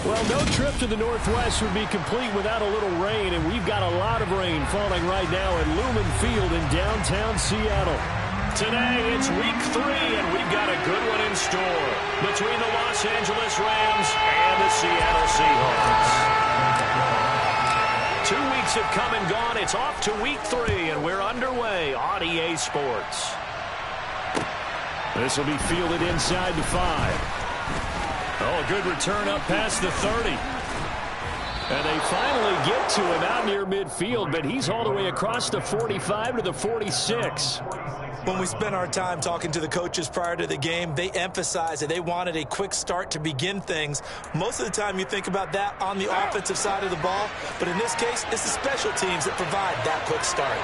Well, no trip to the Northwest would be complete without a little rain, and we've got a lot of rain falling right now at Lumen Field in downtown Seattle. Today, it's week 3, and we've got a good one in store between the Los Angeles Rams and the Seattle Seahawks. 2 weeks have come and gone. It's off to week 3, and we're underway on EA Sports. This will be fielded inside the 5. Oh, a good return up past the 30. And they finally get to him out near midfield, but he's all the way across the 45 to the 46. When we spent our time talking to the coaches prior to the game, they emphasized that they wanted a quick start to begin things. Most of the time you think about that on the offensive side of the ball, but in this case, it's the special teams that provide that quick start.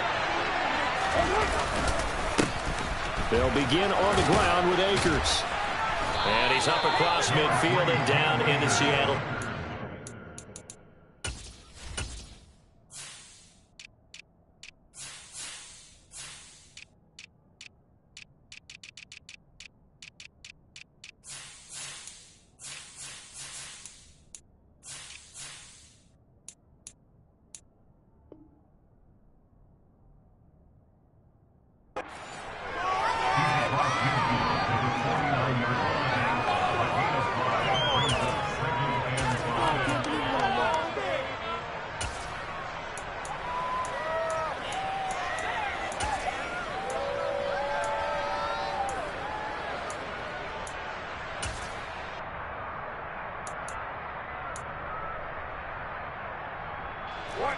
They'll begin on the ground with Akers. And he's up across midfield and down into Seattle.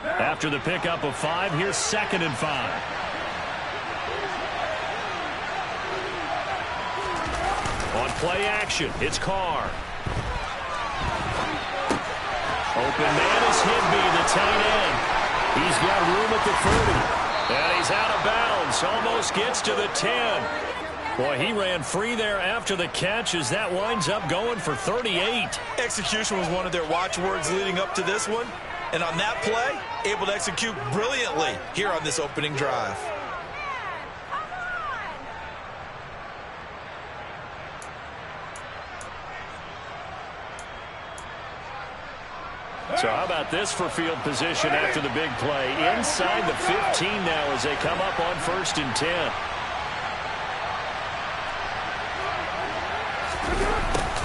After the pickup of 5, here's 2nd and 5. On play action, it's Carr. Open man is Higby, the tight end. He's got room at the 30. And he's out of bounds. Almost gets to the 10. Boy, he ran free there after the catch as that winds up going for 38. Execution was one of their watchwords leading up to this one. And on that play, able to execute brilliantly here on this opening drive. So how about this for field position after the big play? Inside the 15 now as they come up on 1st and 10.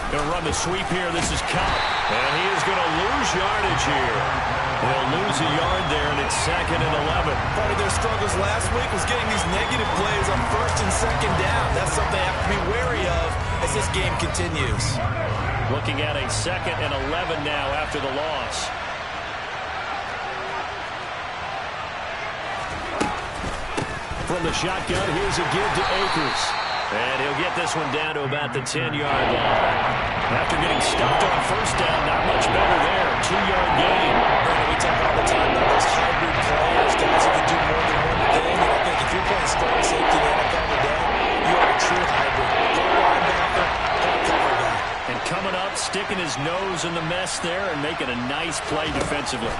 Going to run the sweep here. This is Cup. And he is going to lose yardage here. They'll lose a yard there, and it's 2nd and 11. Part of their struggles last week was getting these negative plays on 1st and 2nd down. That's something they have to be wary of as this game continues. Looking at a 2nd and 11 now after the loss. From the shotgun, here's a give to Akers. And he'll get this one down to about the 10-yard line. After getting stuffed on 1st down, not much better there. 2-yard gain. We talk all the time about those hybrid players, guys who can do more than one thing. And I think if you're playing strong safety in the NFL today, you are a true hybrid. Go linebacker, go cover guy. And coming up, sticking his nose in the mess there and making a nice play defensively.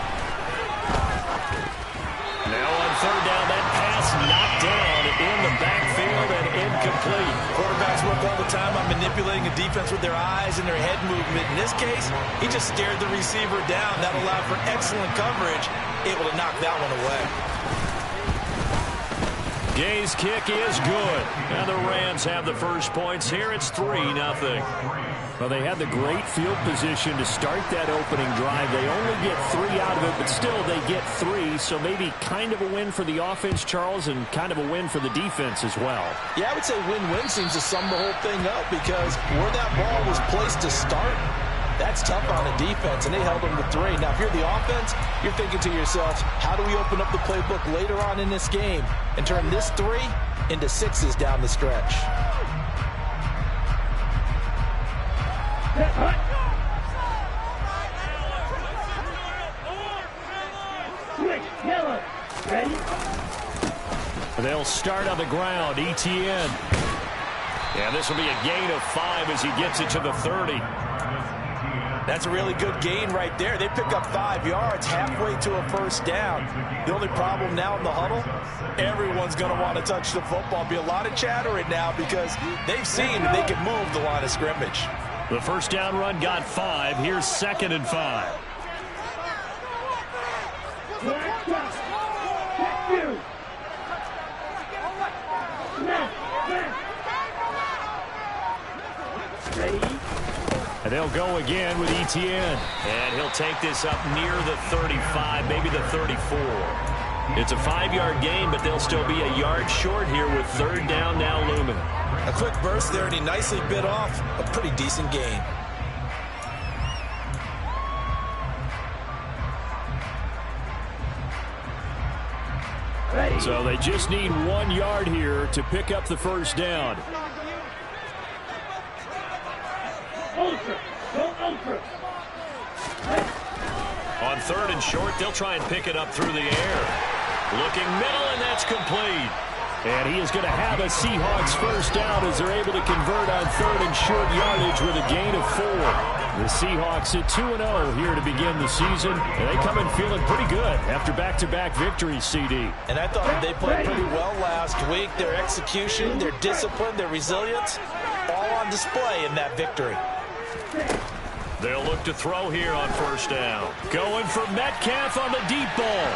Now on 3rd down, that pass knocked down in the backfield and incomplete. Quarterbacks work all the time on manipulating a defense with their eyes and their head movement. In this case, he just stared the receiver down. That allowed for excellent coverage, able to knock that one away. Gay's kick is good. And the Rams have the first points here. It's 3-0. Well, they had the great field position to start that opening drive. They only get 3 out of it, but still they get 3. So maybe kind of a win for the offense, Charles, and kind of a win for the defense as well. Yeah, I would say win-win seems to sum the whole thing up because where that ball was placed to start, that's tough on the defense, and they held them to 3. Now, if you're the offense, you're thinking to yourself, how do we open up the playbook later on in this game and turn this 3 into 6s down the stretch? They'll start on the ground. Etienne. Yeah, this will be a gain of 5 as he gets it to the 30. That's a really good gain right there. They pick up 5 yards halfway to a 1st down. The only problem now in the huddle, everyone's going to want to touch the football. Be a lot of chattering now because they've seen that they can move the line of scrimmage. The first down run got 5. Here's 2nd and 5. And they'll go again with Etienne. And he'll take this up near the 35, maybe the 34. It's a 5-yard gain, but they'll still be a yard short here with 3rd down now looming. A quick burst there, and he nicely bit off a pretty decent gain. So they just need 1 yard here to pick up the first down. On 3rd and short, they'll try and pick it up through the air. Looking middle, and that's complete. And he is going to have a Seahawks first down as they're able to convert on 3rd and short yardage with a gain of 4. The Seahawks at 2-0 here to begin the season. And they come in feeling pretty good after back-to-back victories, CD. And I thought they played pretty well last week. Their execution, their discipline, their resilience, all on display in that victory. They'll look to throw here on first down. Going for Metcalf on the deep ball.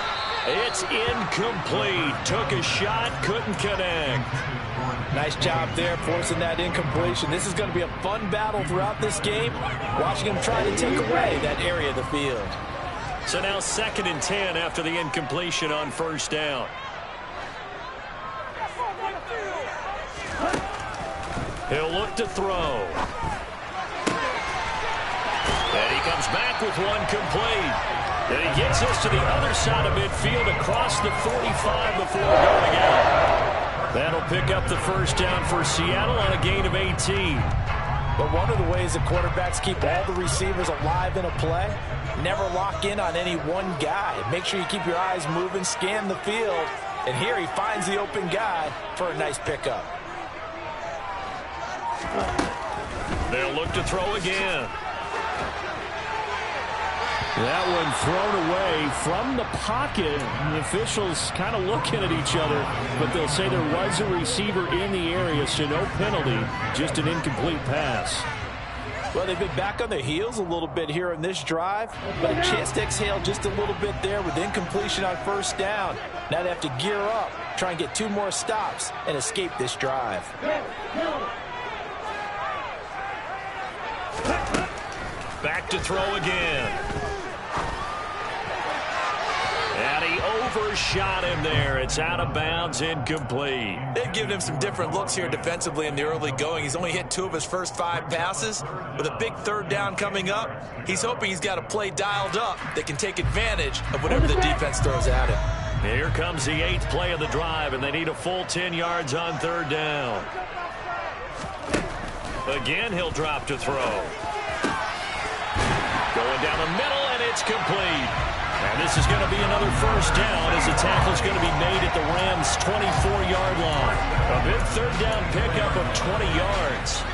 It's incomplete. Took a shot, couldn't connect. Nice job there forcing that incompletion. This is going to be a fun battle throughout this game. Watching him try to take away that area of the field. So now 2nd and 10 after the incompletion on first down. He'll look to throw. And he comes back with one complete. And he gets us to the other side of midfield across the 45 before going out. That'll pick up the first down for Seattle on a gain of 18. But one of the ways that quarterbacks keep all the receivers alive in a play, never lock in on any one guy. Make sure you keep your eyes moving, scan the field. And here he finds the open guy for a nice pickup. They'll look to throw again. That one thrown away from the pocket. The officials kind of looking at each other, but they'll say there was a receiver in the area, so no penalty, just an incomplete pass. Well, they've been back on their heels a little bit here in this drive, but a chance to exhale just a little bit there with incompletion on first down. Now they have to gear up, try and get 2 more stops, and escape this drive. Back to throw again. And he overshot him there. It's out of bounds, incomplete. They've given him some different looks here defensively in the early going. He's only hit 2 of his first 5 passes. With a big 3rd down coming up, he's hoping he's got a play dialed up that can take advantage of whatever the defense throws at him. Here comes the 8th play of the drive, and they need a full 10 yards on 3rd down. Again, he'll drop to throw. Going down the middle, and it's complete. And this is going to be another first down as the tackle's going to be made at the Rams' 24-yard line. A big 3rd down pickup of 20 yards.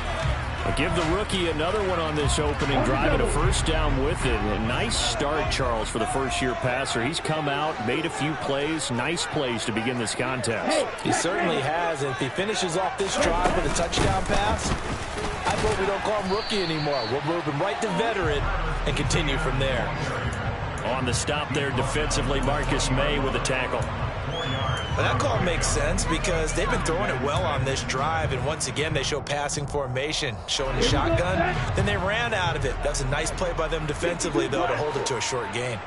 I'll give the rookie another one on this opening drive and a first down with it. A nice start, Charles, for the first-year passer. He's come out, made a few plays, nice plays to begin this contest. He certainly has, and if he finishes off this drive with a touchdown pass, I hope we don't call him rookie anymore. We'll move him right to veteran and continue from there. On the stop there defensively, Marcus May with the tackle. Well, that call makes sense because they've been throwing it well on this drive, and once again they show passing formation, showing the shotgun. Then they ran out of it. That's a nice play by them defensively, though, to hold it to a short gain.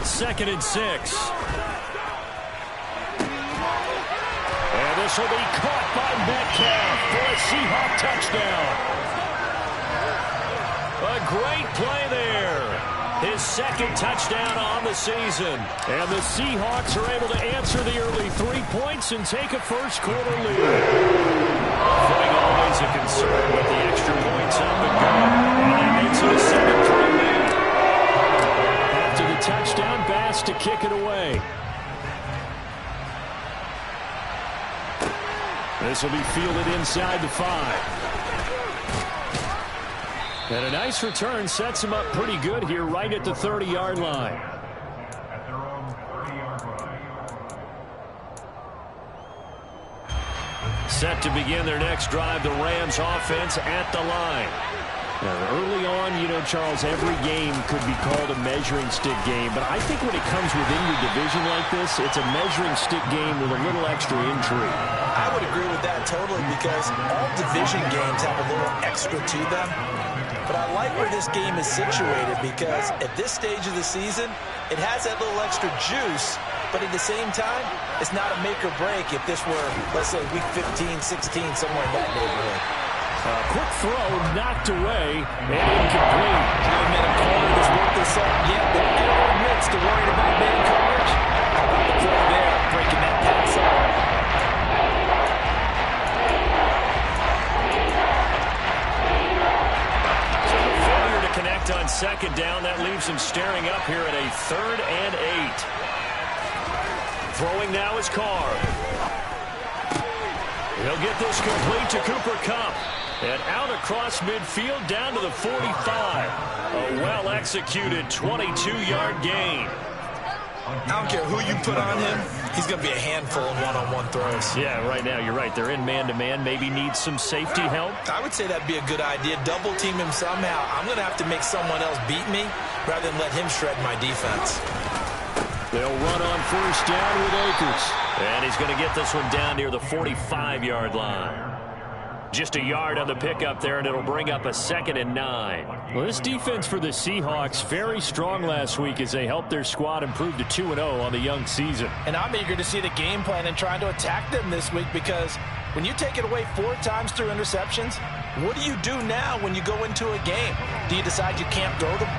2nd and 6. And this will be caught by Metcalf for a Seahawk touchdown. A great play there. His 2nd touchdown on the season. And the Seahawks are able to answer the early 3 points and take a first-quarter lead. Footing always a concern with the extra points up and going. And that makes it a 7-3 lead. After the touchdown, Bass to kick it away. This will be fielded inside the 5. And a nice return sets him up pretty good here right at the 30-yard line. Set to begin their next drive, the Rams offense at the line. Now, early on, you know, Charles, every game could be called a measuring stick game. But I think when it comes within your division like this, it's a measuring stick game with a little extra intrigue. I would agree with that totally because all division games have a little extra to them. But I like where this game is situated because at this stage of the season, it has that little extra juice. But at the same time, it's not a make or break if this were, let's say, week 15, 16, somewhere in that neighborhood. Quick throw knocked away and incomplete. Minute corner just worked this up. Yeah, but everyone admits to worrying about man coverage. How about the play there, breaking that pass up? So the failure to connect on second down, that leaves him staring up here at a 3rd and 8. Throwing now is Carr. He'll get this complete to Cooper Kupp. And out across midfield down to the 45. A well-executed 22-yard gain. I don't care who you put on him. He's going to be a handful of one-on-one throws. Yeah, right now, you're right. They're in man-to-man. Maybe needs some safety help. I would say that'd be a good idea. Double team him somehow. I'm going to have to make someone else beat me rather than let him shred my defense. They'll run on first down with Akers. And he's going to get this one down near the 45-yard line. Just a yard on the pickup there, and it'll bring up a 2nd and 9. Well, this defense for the Seahawks, very strong last week as they helped their squad improve to 2-0 on the young season. And I'm eager to see the game plan and trying to attack them this week because when you take it away 4 times through interceptions, what do you do now when you go into a game? Do you decide you can't throw them?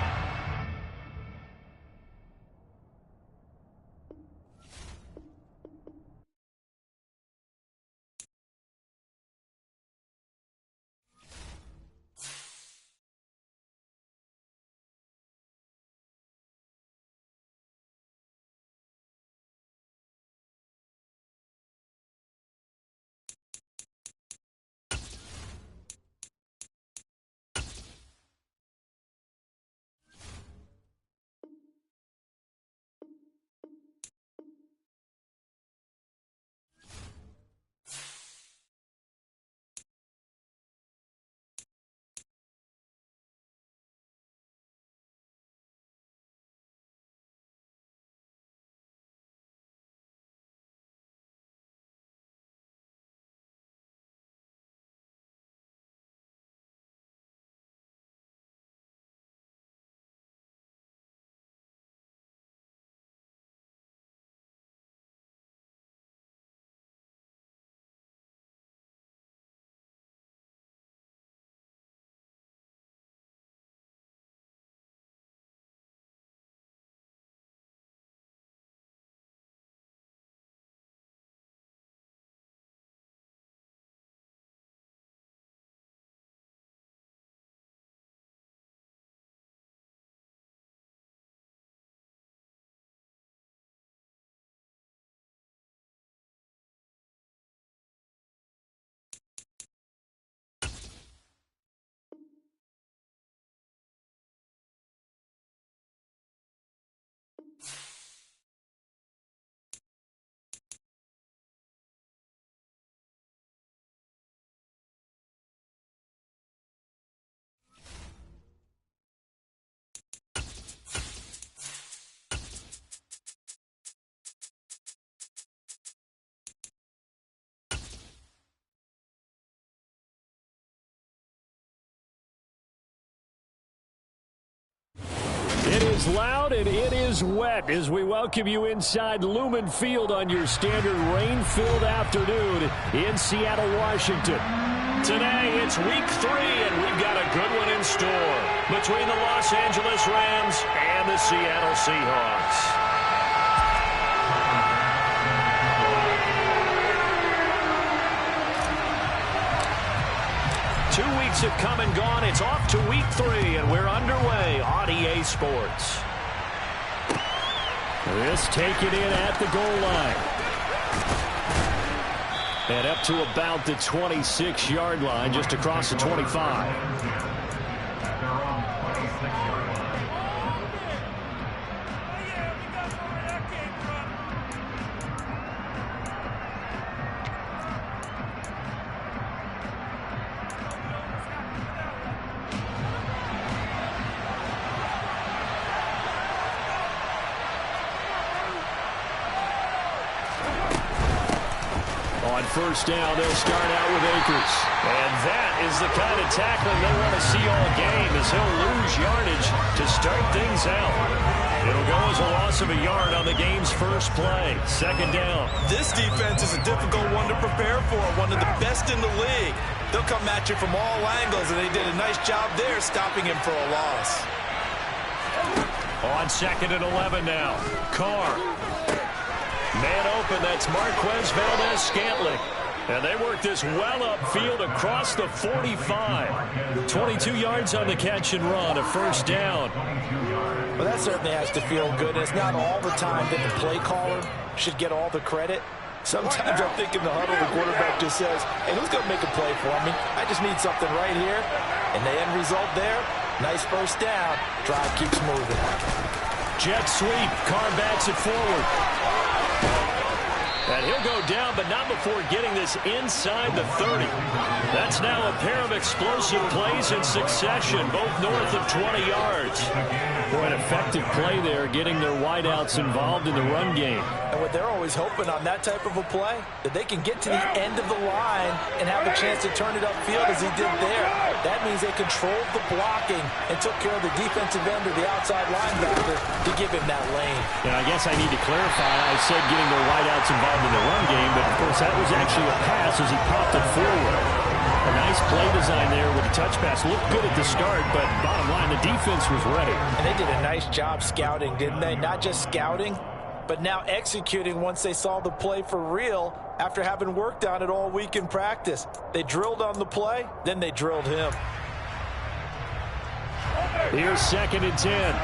It is loud and it is wet as we welcome you inside Lumen Field on your standard rain-filled afternoon in Seattle, Washington. Today, it's week 3, and we've got a good one in store between the Los Angeles Rams and the Seattle Seahawks. 2 weeks have come and gone. It's off to week 3, and we're underway on EA Sports. This taken in at the goal line. And up to about the 26-yard line, just across the 25. first down. They'll start out with Akers. And that is the kind of tackling they want to see all game, as he'll lose yardage to start things out. It'll go as a loss of a yard on the game's first play. Second down. This defense is a difficult one to prepare for, one of the best in the league. They'll come at you from all angles, and they did a nice job there stopping him for a loss. On second and 11 now. Carr. Man open, that's Marquez Valdez-Scantling. And they work this well upfield across the 45. 22 yards on the catch and run, a first down. Well, that certainly has to feel good. It's not all the time that the play caller should get all the credit. Sometimes I'm thinking the huddle, the quarterback just says, hey, who's going to make a play for me? I just need something right here. And the end result there, nice first down. Drive keeps moving. Jet sweep. Carr backs it forward. And he'll go down, but not before getting this inside the 30. That's now a pair of explosive plays in succession, both north of 20 yards. Boy, an effective play there, getting their wideouts involved in the run game. And what they're always hoping on that type of a play, that they can get to the end of the line and have a chance to turn it upfield as he did there. That means they controlled the blocking and took care of the defensive end of the outside linebacker to give him that lane. And I guess I need to clarify, I said getting their wideouts involved in the run game, but of course that was actually a pass as he popped it forward. A nice play design there with a touch pass. Looked good at the start, but bottom line, the defense was ready. And they did a nice job scouting, didn't they? Not just scouting, but now executing once they saw the play for real after having worked on it all week in practice. They drilled on the play, then they drilled him. Here's second and 10.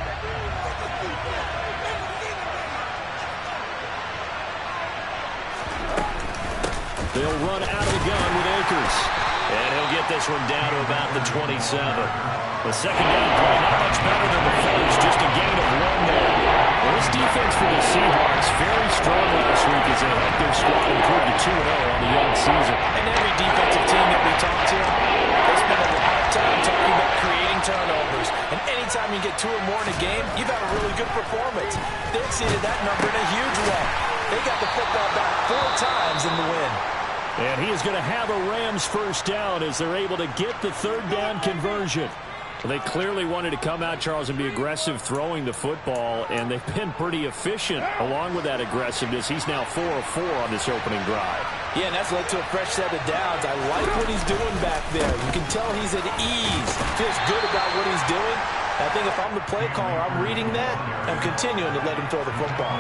They'll run out of the gun with Akers. And he'll get this one down to about the 27. The second down play, not much better than the first, just a gain of 1 there. Well, this defense for the Seahawks very strong last week as they helped their squad improve to 2-0 on the young season. And every defensive team that we talk to, they spend a lot of time talking about creating turnovers. And anytime you get 2 or more in a game, you've had a really good performance. They exceeded that number in a huge way. They got the football back 4 times in the win. And he is going to have a Rams first down as they're able to get the third down conversion. Well, they clearly wanted to come out, Charles, and be aggressive throwing the football, and they've been pretty efficient along with that aggressiveness. He's now 4 of 4 on this opening drive. Yeah, and that's led to a fresh set of downs. I like what he's doing back there. You can tell he's at ease. Feels good about what he's doing. I think if I'm the play caller, I'm reading that. I'm continuing to let him throw the football.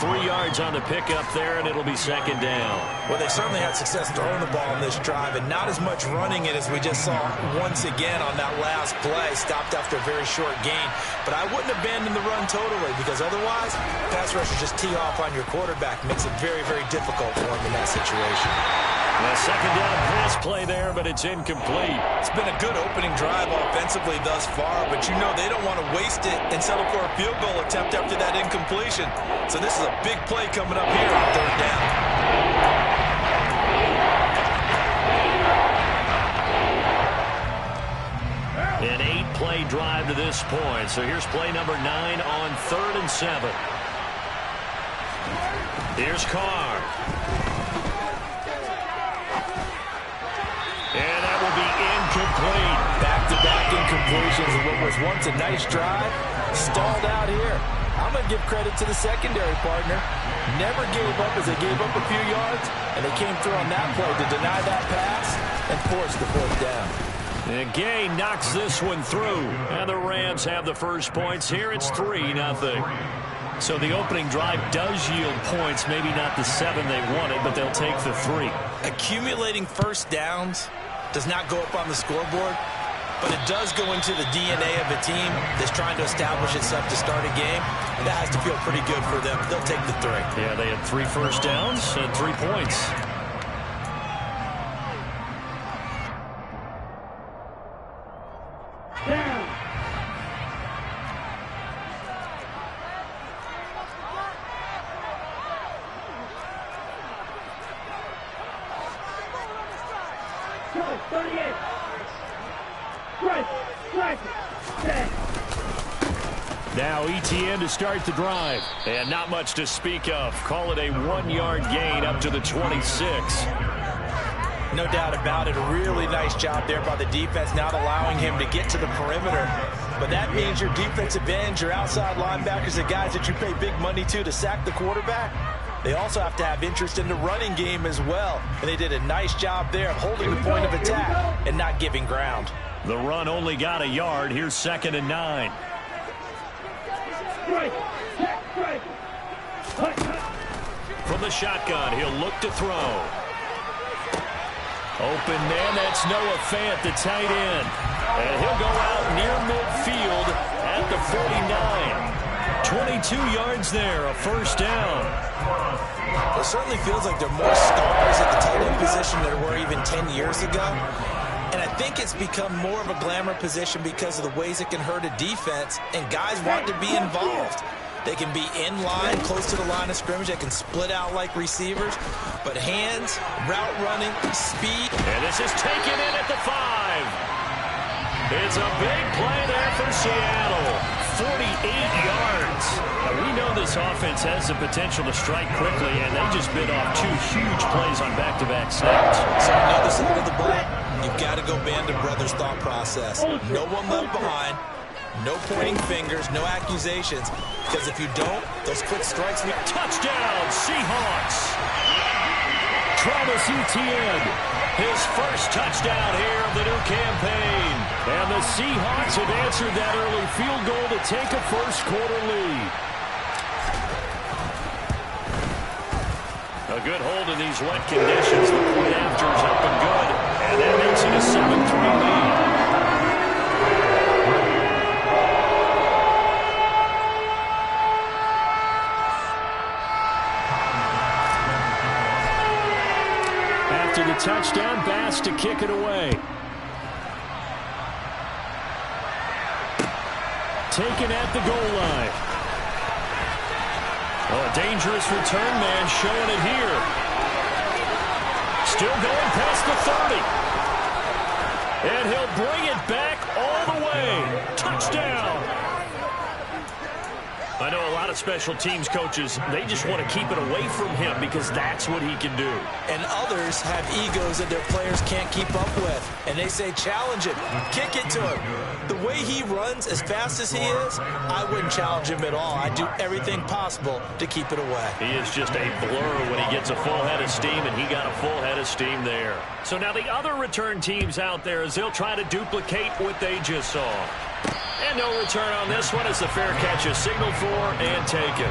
3 yards on the pickup there, and it'll be second down. Well, they certainly had success throwing the ball on this drive, and not as much running it as we just saw once again on that last play. Stopped after a very short gain. But I wouldn't abandon the run totally, because otherwise, pass rushers just tee off on your quarterback. Makes it very, very difficult for him in that situation. The second down pass play there, but it's incomplete. It's been a good opening drive offensively thus far, but you know they don't want to waste it and settle for a field goal attempt after that incompletion. So this is a big play coming up here on third down. An 8-play drive to this point. So here's play number 9 on 3rd and 7. Here's Carr. And that will be incomplete. Back-to-back incompletions of what was once a nice drive. Stalled out here. I'm going to give credit to the secondary partner. Never gave up as they gave up a few yards, and they came through on that play to deny that pass and force the fourth down. And Gay knocks this one through. And the Rams have the first points. Here it's 3-0. So the opening drive does yield points. Maybe not the 7 they wanted, but they'll take the 3. Accumulating first downs does not go up on the scoreboard, but it does go into the DNA of a team that's trying to establish itself to start a game. And that has to feel pretty good for them. They'll take the 3. Yeah, they had 3 first downs and 3 points. Now ETN to start the drive. And not much to speak of. Call it a 1-yard gain up to the 26. No doubt about it. A really nice job there by the defense, not allowing him to get to the perimeter. But that means your defensive ends, your outside linebackers, the guys that you pay big money to sack the quarterback, they also have to have interest in the running game as well. And they did a nice job there of holding the point of attack and not giving ground. The run only got a yard. Here's 2nd and 9. From the shotgun, he'll look to throw. Open man, that's Noah Fant, the tight end. And he'll go out near midfield at the 49. 22 yards there, a first down. It certainly feels like there are more stars at the tight end position than there were even 10 years ago. And I think it's become more of a glamour position because of the ways it can hurt a defense, and guys want to be involved. They can be in line, close to the line of scrimmage. They can split out like receivers. But hands, route running, speed. And this is taken in at the 5. It's a big play there for Seattle. 48 yards. Now, we know this offense has the potential to strike quickly, and they just bit off 2 huge plays on back-to-back snaps. So on the other side of the ball, you've got to go Band of Brothers thought process. No one left behind. No pointing fingers, no accusations. Because if you don't, those quick strikes... Touchdown, Seahawks! Travis Etienne, his first touchdown here of the new campaign. And the Seahawks have answered that early field goal to take a first-quarter lead. A good hold in these wet conditions. The point after is up and good. And that makes it a 7-3 lead. After the touchdown, Bass to kick it away. Taken at the goal line. Oh, a dangerous return man showing it here. Still going past the 30. And he'll bring it back all the way. Touchdown. I know a lot of special teams coaches, they just want to keep it away from him because that's what he can do. And others have egos that their players can't keep up with. And they say, challenge him, kick it to him. The way he runs as fast as he is, I wouldn't challenge him at all. I'd do everything possible to keep it away. He is just a blur when he gets a full head of steam, and he got a full head of steam there. So now the other return teams out there, as they'll try to duplicate what they just saw. And no return on this one as the fair catch is signaled for and taken.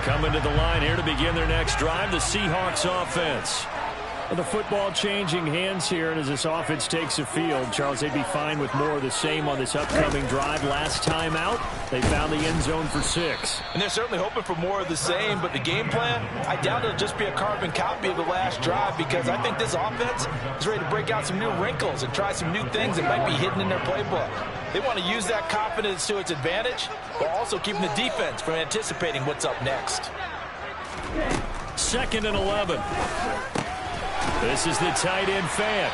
Coming to the line here to begin their next drive, the Seahawks offense. The football changing hands here, and as this offense takes the field, Charles, they'd be fine with more of the same on this upcoming drive. Last time out, they found the end zone for 6. And they're certainly hoping for more of the same, but the game plan, I doubt it'll just be a carbon copy of the last drive, because I think this offense is ready to break out some new wrinkles and try some new things that might be hidden in their playbook. They want to use that confidence to its advantage, while also keeping the defense from anticipating what's up next. 2nd and 11. This is the tight end Fant.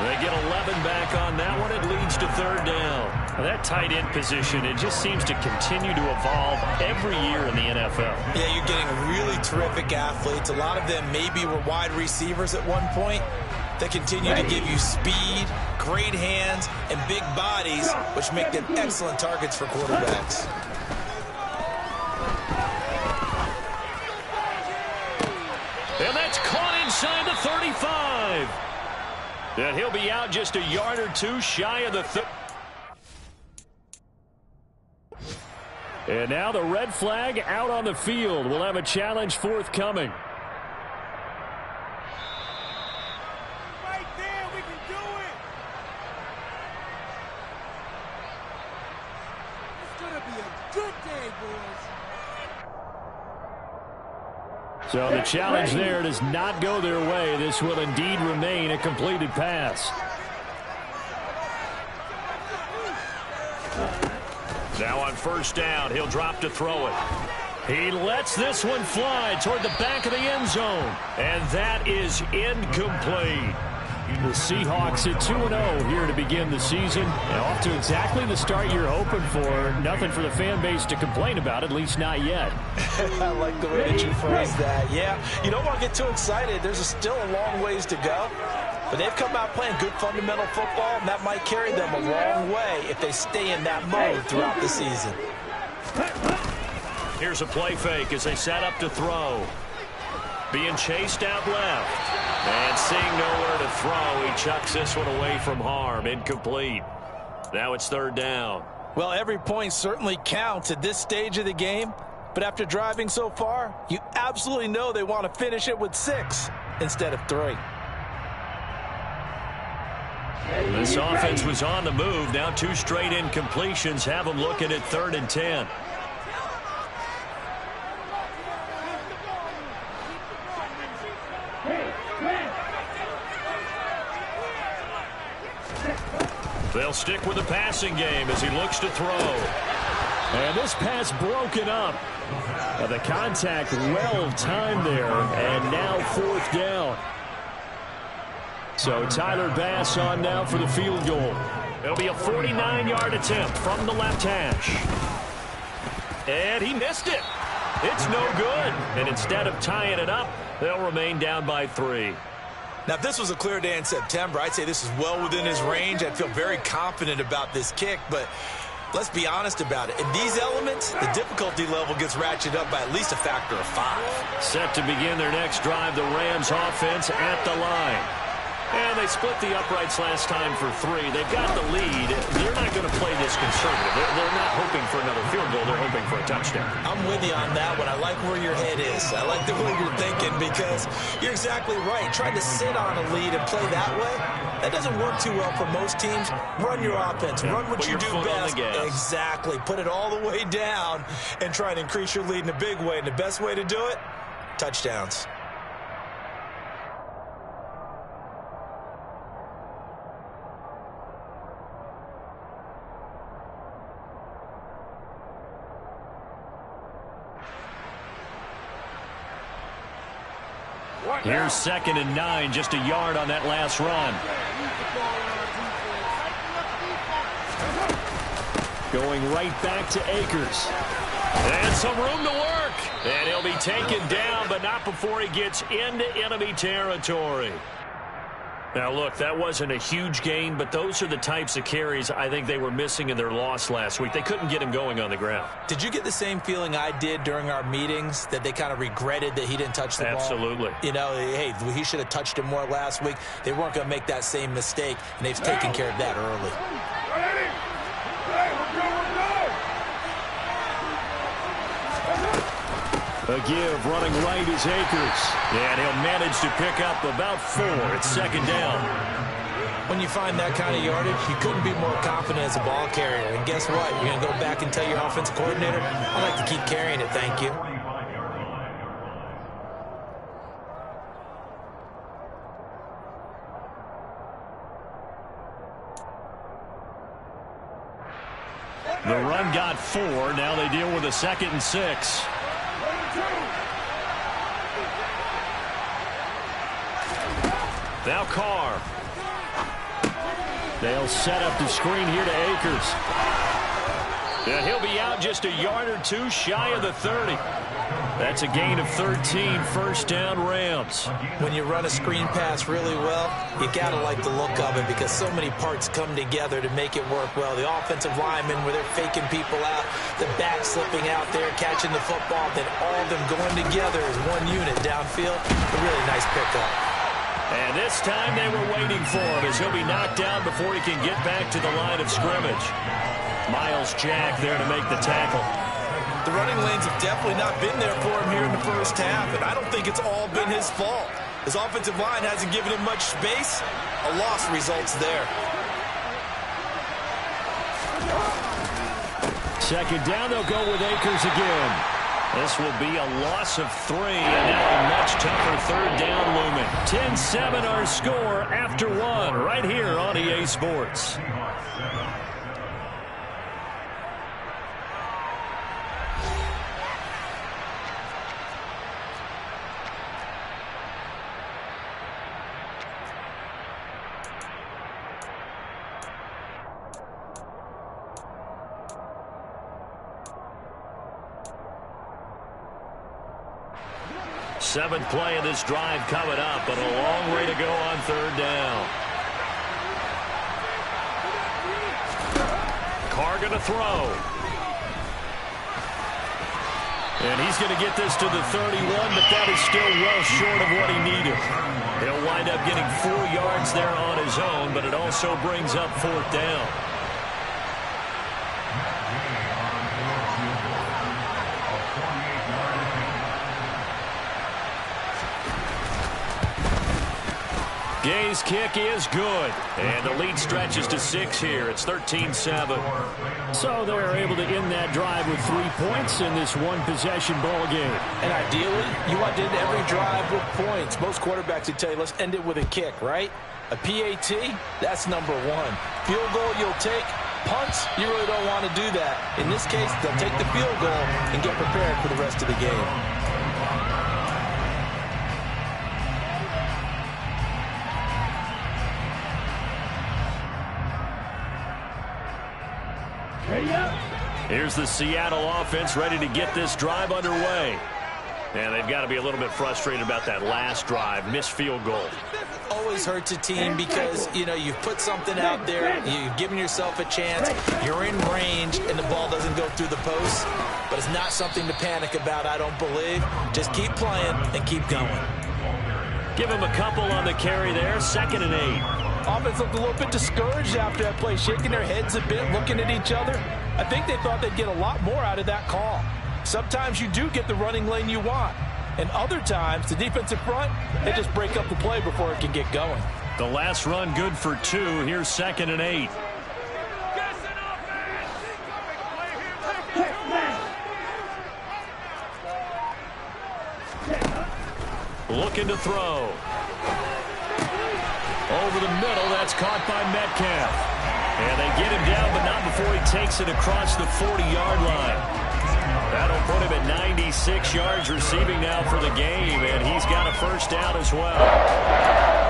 They get 11 back on that one. It leads to 3rd down. Now that tight end position, it just seems to continue to evolve every year in the NFL. Yeah, you're getting really terrific athletes. A lot of them maybe were wide receivers at one point. They continue to give you speed, great hands, and big bodies, which make them excellent targets for quarterbacks. And that's caught inside the 35. And he'll be out just a yard or two shy of the 30. And now the red flag out on the field. We'll have a challenge forthcoming. Right there, we can do it. It's going to be a good day, boys. So the challenge there does not go their way. This will indeed remain a completed pass. Now on 1st down, he'll drop to throw it. He lets this one fly toward the back of the end zone. And that is incomplete. The Seahawks at 2-0 here to begin the season. And off to exactly the start you're hoping for. Nothing for the fan base to complain about, at least not yet. I like the way that you phrased that. Yeah, you don't want to get too excited. There's still a long ways to go. But they've come out playing good fundamental football, and that might carry them a long way if they stay in that mode throughout the season. Here's a play fake as they set up to throw. Being chased out left. And seeing nowhere to throw, he chucks this one away from harm. Incomplete. Now it's third down. Well, every point certainly counts at this stage of the game. But after driving so far, you absolutely know they want to finish it with 6 instead of 3. This offense was on the move. Now 2 straight incompletions have them looking at 3rd and 10. They'll stick with the passing game as he looks to throw. And this pass broken up. The contact well timed there. And now 4th down. So Tyler Bass on now for the field goal. It'll be a 49-yard attempt from the left hash. And he missed it. It's no good. And instead of tying it up, they'll remain down by 3. Now, if this was a clear day in September, I'd say this is well within his range. I'd feel very confident about this kick, but let's be honest about it. In these elements, the difficulty level gets ratcheted up by at least a factor of 5. Set to begin their next drive, the Rams offense at the line. And they split the uprights last time for 3. They've got the lead. They're not going to play this conservative. They're not hoping for another field goal. They're hoping for a touchdown. I'm with you on that one. I like where your head is. I like the way you're thinking because you're exactly right. Trying to sit on a lead and play that way, that doesn't work too well for most teams. Run your offense. Run what you do best. Exactly. Put it all the way down and try and increase your lead in a big way. And the best way to do it, touchdowns. Here's 2nd and 9, just a yard on that last run. Going right back to Akers. And some room to work. And he'll be taken down, but not before he gets into enemy territory. Now, look, that wasn't a huge gain, but those are the types of carries I think they were missing in their loss last week. They couldn't get him going on the ground. Did you get the same feeling I did during our meetings, that they kind of regretted that he didn't touch the ball? Absolutely. You know, hey, he should have touched him more last week. They weren't going to make that same mistake, and they've taken care of that early. A give running right is Akers. And he'll manage to pick up about 4. It's 2nd down. When you find that kind of yardage, you couldn't be more confident as a ball carrier. And guess what? You're going to go back and tell your offensive coordinator, I like to keep carrying it, thank you. The run got 4. Now they deal with a 2nd and 6. Now Carr. They'll set up the screen here to Akers. And he'll be out just a yard or 2 shy of the 30. That's a gain of 13, 1st down Rams. When you run a screen pass really well, you got to like the look of it because so many parts come together to make it work well. The offensive linemen, where they're faking people out, the back slipping out there, catching the football, then all of them going together as one unit downfield. A really nice pickup. And this time they were waiting for him as he'll be knocked down before he can get back to the line of scrimmage. Miles Jack there to make the tackle. The running lanes have definitely not been there for him here in the first half, and I don't think it's all been his fault. His offensive line hasn't given him much space. A loss results there. 2nd down, they'll go with Akers again. This will be a loss of 3, and now a much tougher 3rd down looming. 10-7 our score after 1 right here on EA Sports. Seventh play of this drive coming up, but a long way to go on third down. Carr going to throw. And he's going to get this to the 31, but that is still well short of what he needed. He'll wind up getting 4 yards there on his own, but it also brings up fourth down. Gay's kick is good. And the lead stretches to 6 here. It's 13-7. So they're able to end that drive with 3 points in this one-possession ball game. And ideally, you want to end every drive with points. Most quarterbacks would tell you, let's end it with a kick, right? A PAT, that's number 1. Field goal you'll take. Punts, you really don't want to do that. In this case, they'll take the field goal and get prepared for the rest of the game. Here's the Seattle offense ready to get this drive underway. And they've got to be a little bit frustrated about that last drive, missed field goal. Always hurts a team because, you know, you've put something out there, you've given yourself a chance, you're in range, and the ball doesn't go through the post. But it's not something to panic about, I don't believe. Just keep playing and keep going. Give him a couple on the carry there, 2nd and 8. Offense looked a little bit discouraged after that play, shaking their heads a bit, looking at each other. I think they thought they'd get a lot more out of that call. Sometimes you do get the running lane you want. And other times, the defensive front, they just break up the play before it can get going. The last run good for 2. Here's 2nd and 8. Looking to throw. Over the middle, that's caught by Metcalf. And they get him down, but not before he takes it across the 40-yard line. That'll put him at 96 yards receiving now for the game, and he's got a first down as well.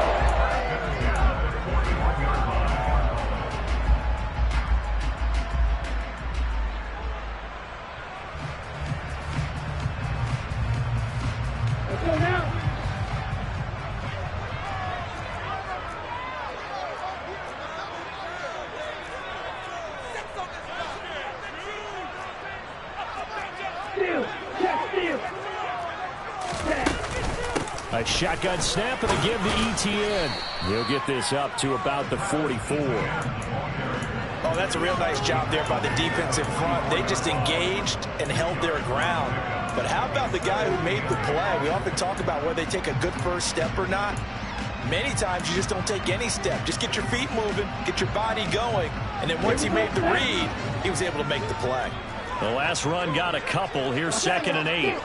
A shotgun snap and a give to ETN. He'll get this up to about the 44. Oh, that's a real nice job there by the defensive front. They just engaged and held their ground. But how about the guy who made the play? We often talk about whether they take a good first step or not. Many times you just don't take any step. Just get your feet moving, get your body going. And then once he made the read, he was able to make the play. The last run got a couple. Here's 2nd and 8.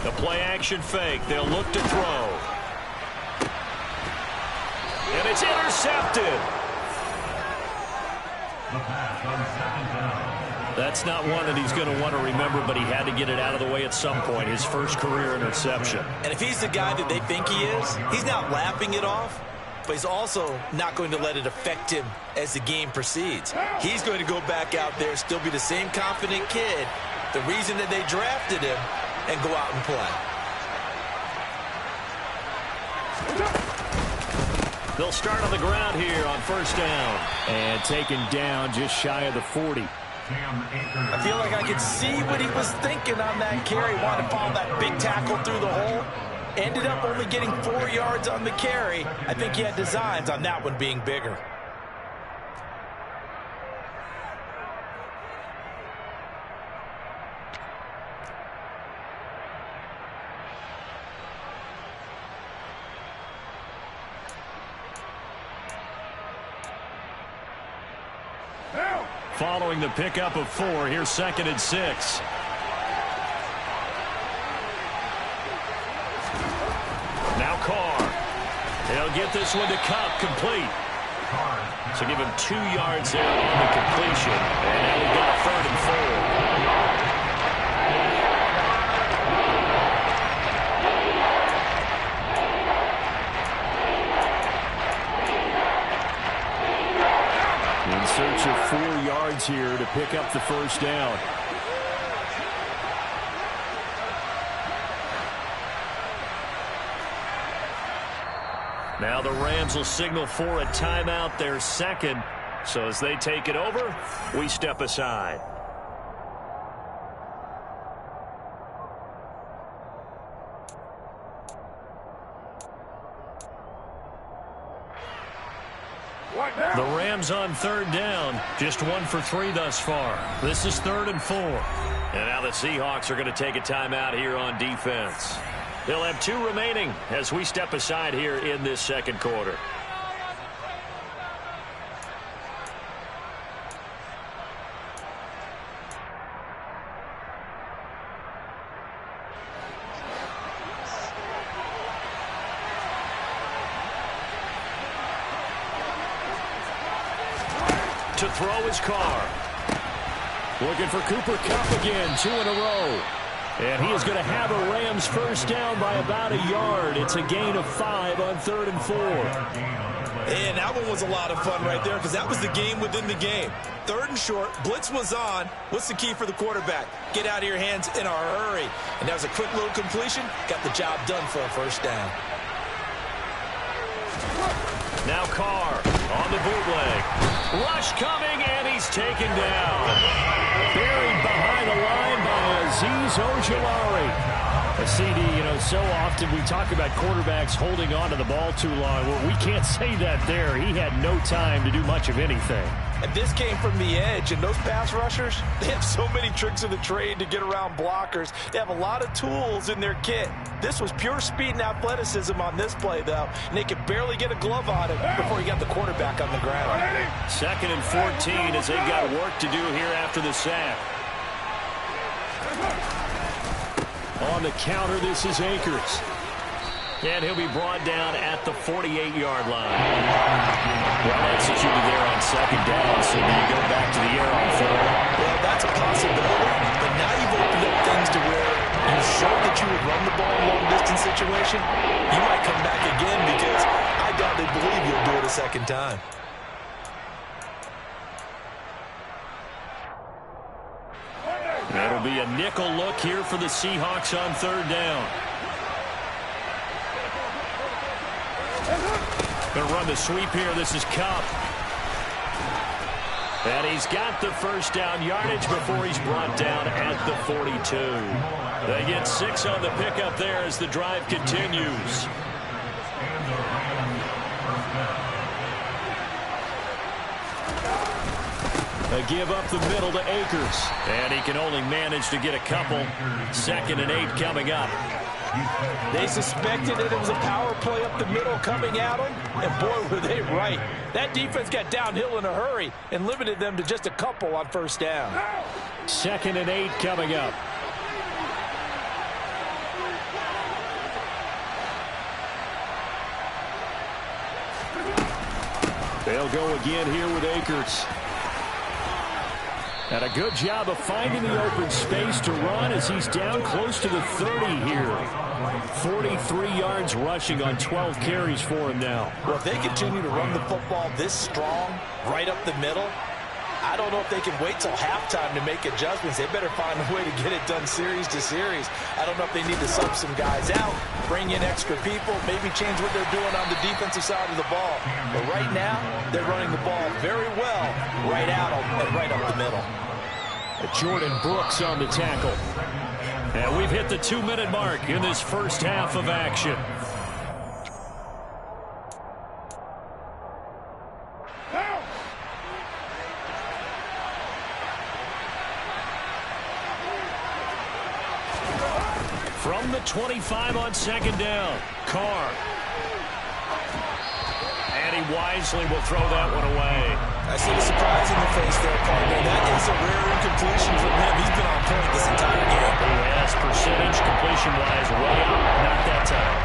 The play-action fake. They'll look to throw. And it's intercepted. That's not one that he's going to want to remember, but he had to get it out of the way at some point. His first career interception. And if he's the guy that they think he is, he's not laughing it off, but he's also not going to let it affect him as the game proceeds. He's going to go back out there, still be the same confident kid, the reason that they drafted him, and go out and play. They'll start on the ground here on first down. And taken down just shy of the 40. I feel like I could see what he was thinking on that carry. Wanted to follow that big tackle through the hole. Ended up only getting 4 yards on the carry. I think he had designs on that one being bigger. Following the pickup of 4, here's 2nd and 6. Now Carr. He'll get this one to Cup, complete. So give him 2 yards there on the completion. And now we've got a 3rd and 4. search of 4 yards here to pick up the first down. Now the Rams will signal for a timeout, their second. So as they take it over, we step aside. The Rams on third down, just 1 for 3 thus far. This is 3rd and 4. And now the Seahawks are going to take a timeout here on defense. They'll have 2 remaining as we step aside here in this second quarter. To throw his car. Looking for Cooper Kupp again, 2 in a row. And he is going to have a Rams first down by about a yard. It's a gain of 5 on 3rd and 4. And that one was a lot of fun right there because that was the game within the game. 3rd and short, blitz was on. What's the key for the quarterback? Get out of your hands in a hurry. And that was a quick little completion. Got the job done for a first down. Now Carr on the bootleg. Rush coming, and he's taken down. Buried behind the line by Azeez Ojulari. A CD, you know, so often we talk about quarterbacks holding on to the ball too long. Well, we can't say that there. He had no time to do much of anything. And this came from the edge, and those pass rushers, they have so many tricks of the trade to get around blockers. They have a lot of tools in their kit. This was pure speed and athleticism on this play, though, and they could barely get a glove on him before he got the quarterback on the ground. 2nd and 14 as they've got work to do here after the sack. On the counter, this is Akers. And he'll be brought down at the 48-yard line. Well executed there on 2nd down, so do you go back to the air on 3rd? Well, that's a possibility, but now you've opened up things to where you showed that you would run the ball in a long-distance situation. You might come back again because I doubt they believe you'll do it a second time. That'll be a nickel look here for the Seahawks on 3rd down. Going to run the sweep here. This is Kupp. And he's got the first down yardage before he's brought down at the 42. They get 6 on the pickup there as the drive continues. They give up the middle to Akers. And he can only manage to get a couple. 2nd and 8 coming up. They suspected that it was a power play up the middle coming at them, and boy, were they right. That defense got downhill in a hurry and limited them to just a couple on first down. 2nd and 8 coming up. They'll go again here with Akers. And a good job of finding the open space to run as he's down close to the 30 here. 43 yards rushing on 12 carries for him now. Well, if they continue to run the football this strong, right up the middle, I don't know if they can wait till halftime to make adjustments. They better find a way to get it done series to series. I don't know if they need to sub some guys out, bring in extra people, maybe change what they're doing on the defensive side of the ball. But right now, they're running the ball very well right at them and right up the middle. Jordan Brooks on the tackle. And we've hit the 2-minute mark in this first half of action. From the 25 on 2nd down, Carr. And he wisely will throw that one away. I see the surprise in the face there, partner. That is a rare incompletion from him. He's been on point this entire game. Yes, percentage completion-wise, way up. Not that time.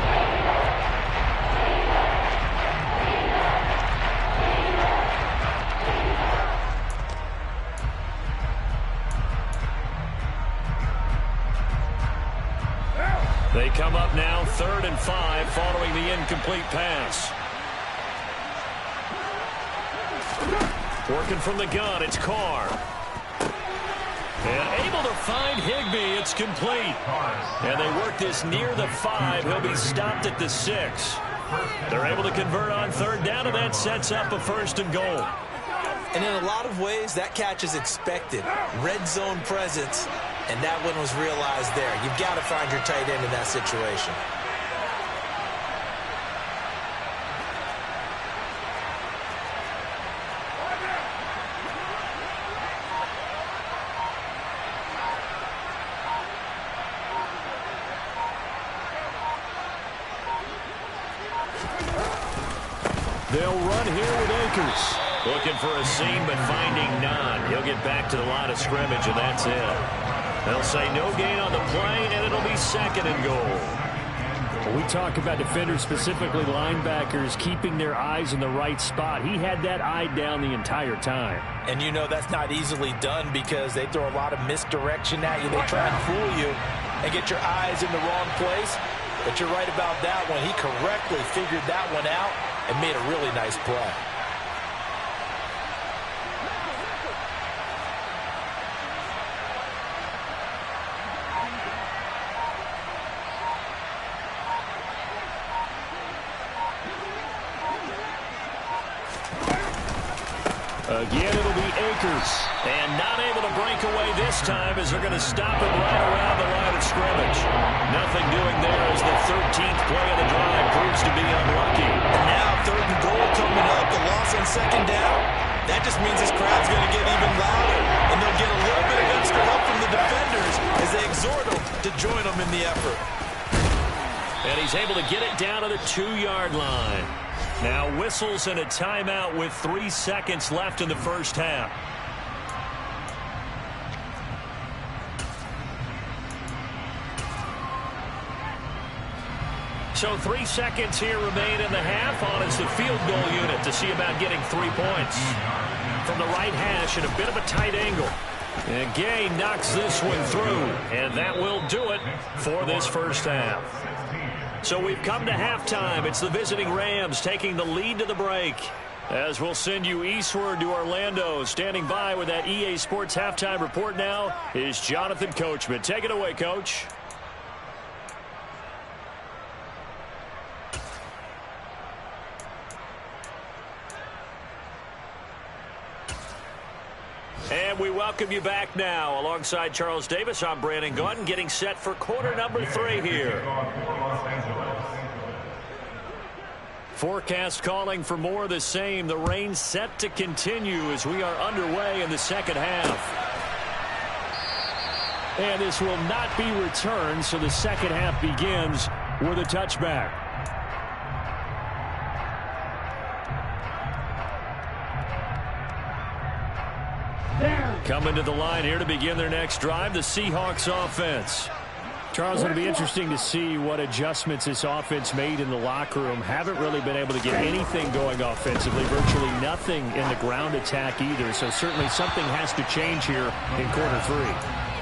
They come up now 3rd and 5 following the incomplete pass. Working from the gun, it's Carr. And able to find Higbee. It's complete. And they work this near the 5. He'll be stopped at the 6. They're able to convert on third down, and that sets up a 1st and goal. And in a lot of ways, that catch is expected. Red zone presence, and that one was realized there. You've got to find your tight end in that situation. They'll run here with Akers. Looking for a seam, but finding none. He'll get back to the line of scrimmage, and that's it. They'll say no gain on the play, and it'll be 2nd and goal. When we talk about defenders, specifically linebackers, keeping their eyes in the right spot. He had that eye down the entire time. And you know that's not easily done because they throw a lot of misdirection at you. They try and fool you and get your eyes in the wrong place. But you're right about that one. He correctly figured that one out and made a really nice play. Again, it'll be Akers. And not able to break away this time as they're going to stop him right around the line of scrimmage. Nothing doing there as the 13th play of the drive proves to be unlucky. And now 3rd and goal coming up. The loss on 2nd down. That just means this crowd's going to get even louder. And they'll get a little bit of extra help from the defenders as they exhort them to join them in the effort. And he's able to get it down to the 2-yard line. Now whistles and a timeout with 3 seconds left in the first half. So 3 seconds here remain in the half. On is the field goal unit to see about getting 3 points. From the right hash at a bit of a tight angle. And Gay knocks this one through. And that will do it for this first half. So we've come to halftime. It's the visiting Rams taking the lead to the break. As we'll send you eastward to Orlando. Standing by with that EA Sports halftime report now is Jonathan Coachman. Take it away, Coach. And we welcome you back now. Alongside Charles Davis, I'm Brandon Gaudin, getting set for quarter number 3 here. Forecast calling for more of the same. The rain set to continue as we are underway in the second half. And this will not be returned, so the second half begins with a touchback. Coming to the line here to begin their next drive, the Seahawks offense. Charles, it'll be interesting to see what adjustments this offense made in the locker room. Haven't really been able to get anything going offensively, virtually nothing in the ground attack either. So certainly something has to change here in quarter 3.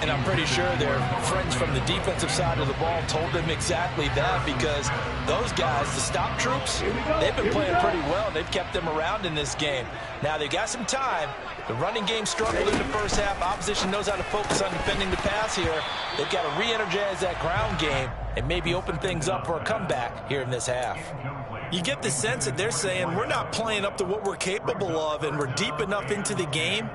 And I'm pretty sure their friends from the defensive side of the ball told them exactly that, because those guys, the stop troops, they've been playing pretty well. They've kept them around in this game. Now they've got some time. The running game struggled in the first half. Opposition knows how to focus on defending the pass here. They've got to re-energize that ground game and maybe open things up for a comeback here in this half. You get the sense that they're saying we're not playing up to what we're capable of, and we're deep enough into the game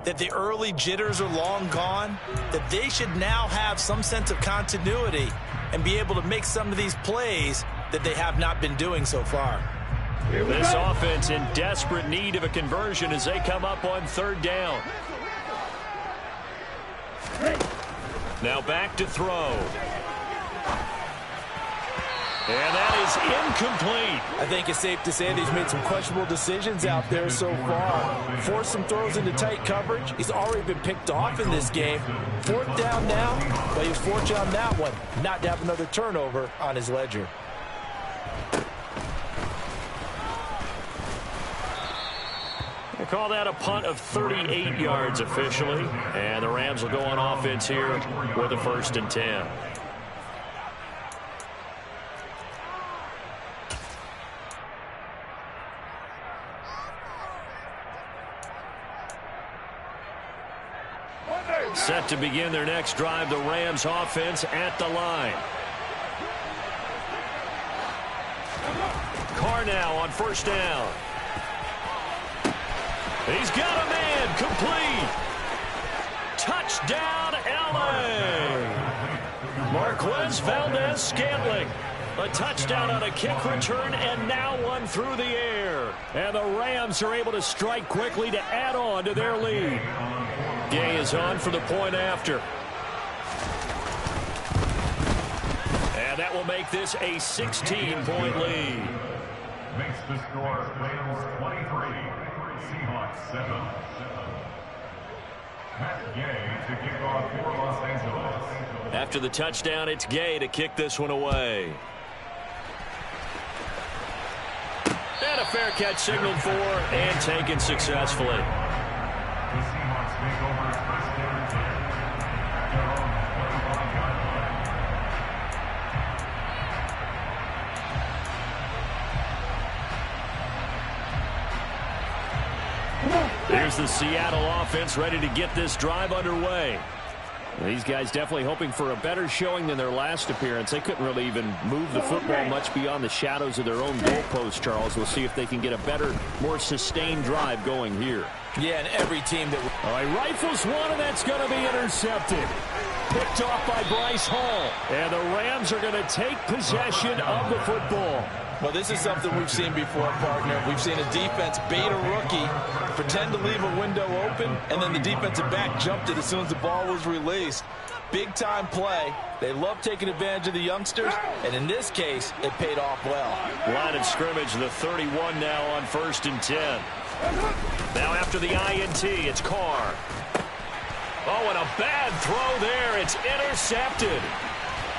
that the early jitters are long gone, that they should now have some sense of continuity and be able to make some of these plays that they have not been doing so far. This offense in desperate need of a conversion as they come up on third down. Now back to throw. And that is incomplete. I think it's safe to say that he's made some questionable decisions out there so far. Forced some throws into tight coverage. He's already been picked off in this game. Fourth down now, but he was fortunate on that one not to have another turnover on his ledger. They call that a punt of 38 yards officially. And the Rams will go on offense here with a 1st and 10. Set to begin their next drive, the Rams offense at the line. Carr now on first down. He's got a man, complete. Touchdown, L.A. Marquez Valdez-Scantling. A touchdown on a kick return, and now one through the air. And the Rams are able to strike quickly to add on to their lead. Gay is on for the point after. And that will make this a 16-point lead. Makes the score Rams 23, Seahawks 7. Matt Gay to kick off for Los Angeles. After the touchdown, it's Gay to kick this one away. And a fair catch signaled for and taken successfully. The Seahawks take over first down 10 at their own 21-yard line. Here's the Seattle offense ready to get this drive underway. These guys definitely hoping for a better showing than their last appearance. They couldn't really even move the football much beyond the shadows of their own goalpost, Charles. We'll see if they can get a better, more sustained drive going here. Yeah, and every team that... All right, rifles one, and that's going to be intercepted. Picked off by Bryce Hall. And the Rams are going to take possession of the football. Well, this is something we've seen before, partner. We've seen a defense bait a rookie, pretend to leave a window open, and then the defensive back jumped it as soon as the ball was released. Big-time play. They love taking advantage of the youngsters, and in this case, it paid off well. Line of scrimmage, the 31 now on 1st and 10. Now after the INT, it's Carr. Oh, and a bad throw there. It's intercepted.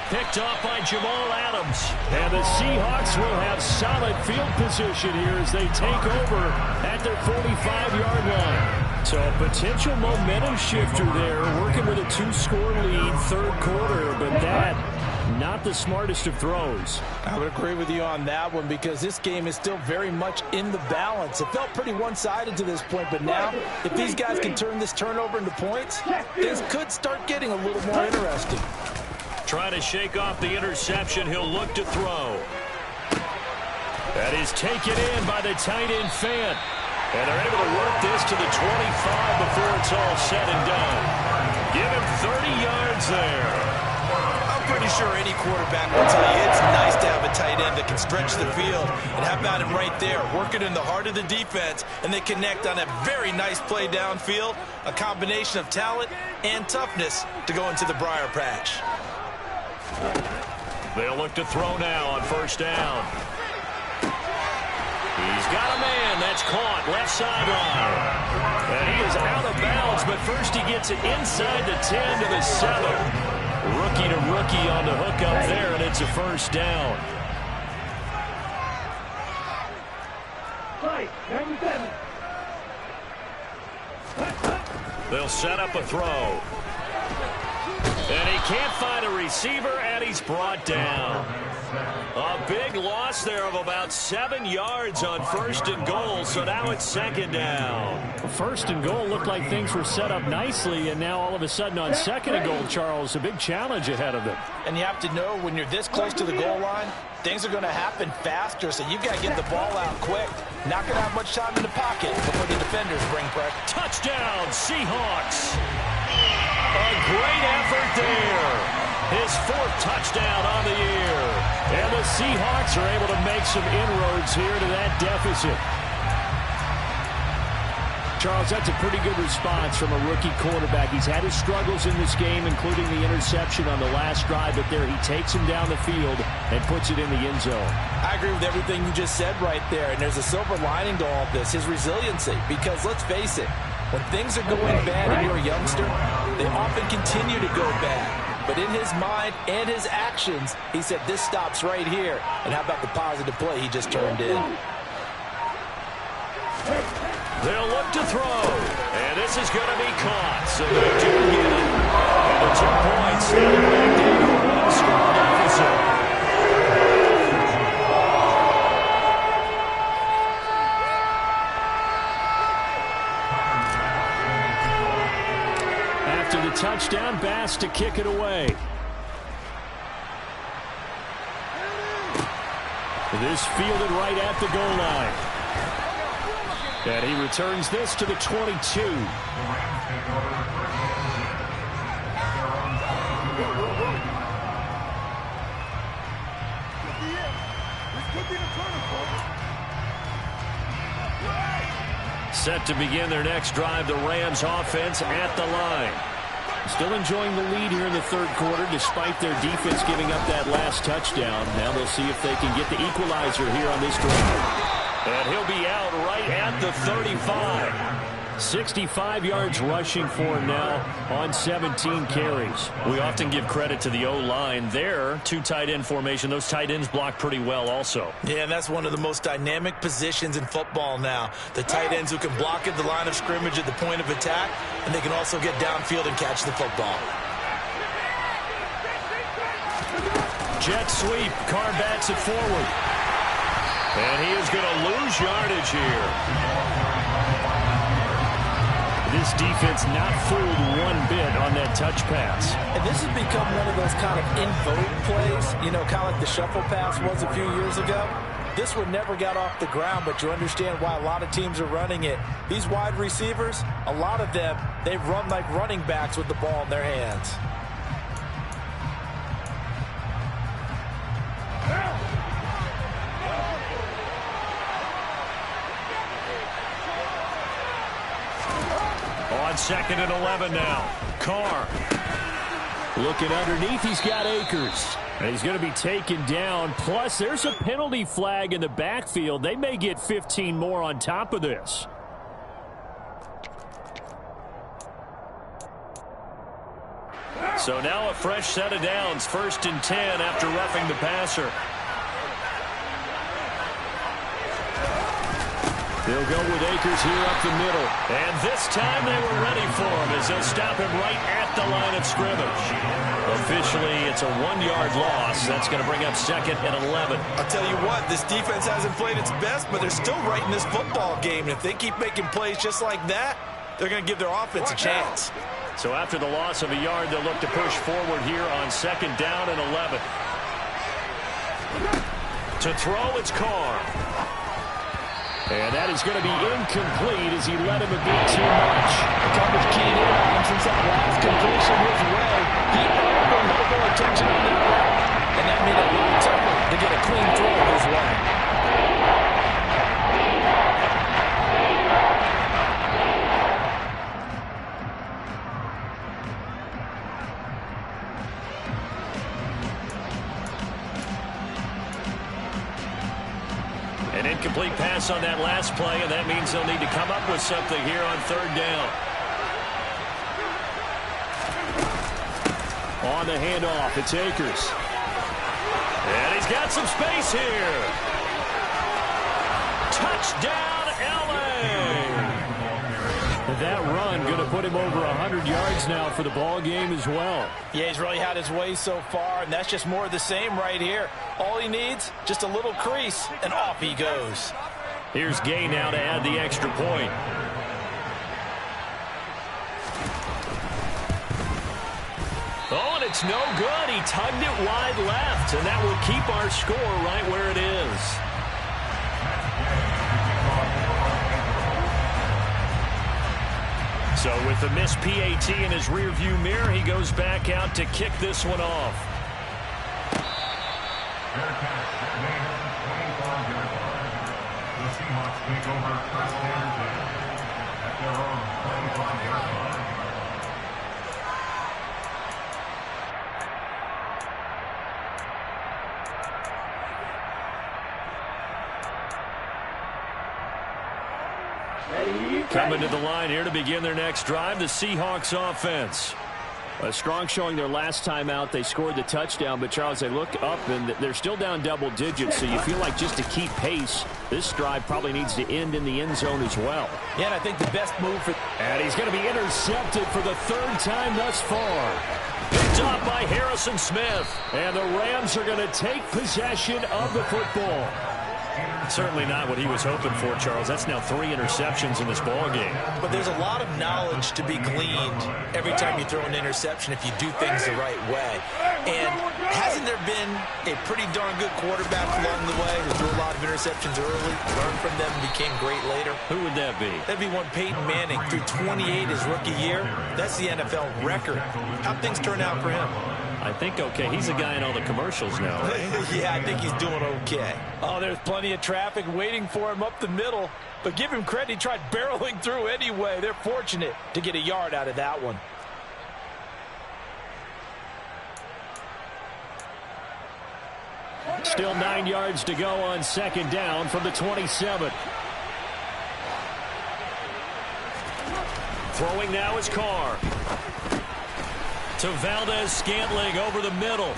Picked off by Jamal Adams. And the Seahawks will have solid field position here as they take over at their 45-yard line. So a potential momentum shifter there, working with a 2-score lead, third quarter, but that, not the smartest of throws. I would agree with you on that one because this game is still very much in the balance. It felt pretty one-sided to this point, but now, if these guys can turn this turnover into points, things could start getting a little more interesting. Trying to shake off the interception. He'll look to throw. That is taken in by the tight end Fant. And they're able to work this to the 25 before it's all said and done. Give him 30 yards there. I'm pretty sure any quarterback will tell you it's nice to have a tight end that can stretch the field. And how about him right there, working in the heart of the defense, and they connect on a very nice play downfield, a combination of talent and toughness to go into the briar patch. They'll look to throw now on first down. He's got a man. That's caught. Left sideline. And he is out of bounds, but first he gets it inside the 10 to the 7. Rookie to rookie on the hook up there, and it's a first down. They'll set up a throw. And he can't find a receiver, and he's brought down. A big loss there of about 7 yards on 1st and goal, so now it's 2nd down. 1st and goal looked like things were set up nicely, and now all of a sudden on 2nd and goal, Charles, a big challenge ahead of them. And you have to know when you're this close to the goal line, things are going to happen faster, so you've got to get the ball out quick. Not going to have much time in the pocket before the defenders bring pressure. Touchdown, Seahawks. A great effort there. His 4th touchdown on the year. And the Seahawks are able to make some inroads here to that deficit. Charles, that's a pretty good response from a rookie quarterback. He's had his struggles in this game, including the interception on the last drive, but there he takes him down the field and puts it in the end zone. I agree with everything you just said right there, and there's a silver lining to all of this, his resiliency, because let's face it, when things are going bad and you're a youngster, they often continue to go bad. But in his mind and his actions, he said, this stops right here. And how about the positive play he just turned in? They'll look to throw. And this is going to be caught. So they do get it. And the 2 points. They'll back down to a 1-score deficit. After the touchdown, Bass to kick it away. This fielded right at the goal line. And he returns this to the 22. Set to begin their next drive, the Rams offense at the line. Still enjoying the lead here in the third quarter despite their defense giving up that last touchdown. Now they'll see if they can get the equalizer here on this drive. And he'll be out right at the 35. 65 yards rushing for him now on 17 carries. We often give credit to the O-line there. Two tight end formation. Those tight ends block pretty well also. Yeah, and that's one of the most dynamic positions in football now. The tight ends who can block at the line of scrimmage at the point of attack, and they can also get downfield and catch the football. Jet sweep. Carr bats it forward. And he is going to lose yardage here. This defense not fooled one bit on that touch pass. And this has become one of those kind of in vogue plays, you know, kind of like the shuffle pass was a few years ago. This one never got off the ground, but you understand why a lot of teams are running it. These wide receivers, a lot of them, they run like running backs with the ball in their hands. On 2nd and 11 now. Carr. Looking underneath, he's got Akers. And he's going to be taken down. Plus, there's a penalty flag in the backfield. They may get 15 more on top of this. So now a fresh set of downs. 1st and 10 after roughing the passer. They'll go with Akers here up the middle. And this time they were ready for him as they'll stop him right at the line of scrimmage. Officially, it's a 1-yard loss. That's going to bring up 2nd and 11. I'll tell you what, this defense hasn't played its best, but they're still right in this football game. And if they keep making plays just like that, they're going to give their offense a chance. So after the loss of a yard, they'll look to push forward here on 2nd down and 11. To throw, it's Carr. And that is going to be incomplete as he led him a bit too much. Coverage keyed in on him since that last completion his way. He earned a little more attention on that route, and that made it a little tougher to get a clean throw his way. An incomplete pass on that last play, and that means they'll need to come up with something here on 3rd down. On the handoff, it's Akers. And he's got some space here. Touchdown, LA! That run going to put him over 100 yards now for the ball game as well. Yeah, he's really had his way so far, and that's just more of the same right here. All he needs, just a little crease, and off he goes. Here's Gay now to add the extra point. Oh, and it's no good. He tugged it wide left, and that will keep our score right where it is. So with the missed PAT in his rearview mirror, he goes back out to kick this one off. The Seahawks take over 1st and 10 at their own 25-yard line. Coming to the line here to begin their next drive, the Seahawks offense. A strong showing their last time out. They scored the touchdown, but Charles, they look up and they're still down double digits, so you feel like just to keep pace, this drive probably needs to end in the end zone as well. Yeah, and I think the best move for... And he's going to be intercepted for the 3rd time thus far. Picked up by Harrison Smith. And the Rams are going to take possession of the football. Certainly not what he was hoping for, Charles. That's now 3 interceptions in this ball game. But there's a lot of knowledge to be gleaned every time you throw an interception if you do things the right way. And hasn't there been a pretty darn good quarterback along the way who threw a lot of interceptions early, learned from them, and became great later? Who would that be? That'd be one Peyton Manning. Threw 28 his rookie year. That's the NFL record. How'd things turn out for him? I think okay. He's a guy in all the commercials now, right? Yeah, I think he's doing okay. Oh, there's plenty of traffic waiting for him up the middle. But give him credit, he tried barreling through anyway. They're fortunate to get a yard out of that one. Still 9 yards to go on second down from the 27. Throwing now is Carr. To Valdez-Scantling over the middle.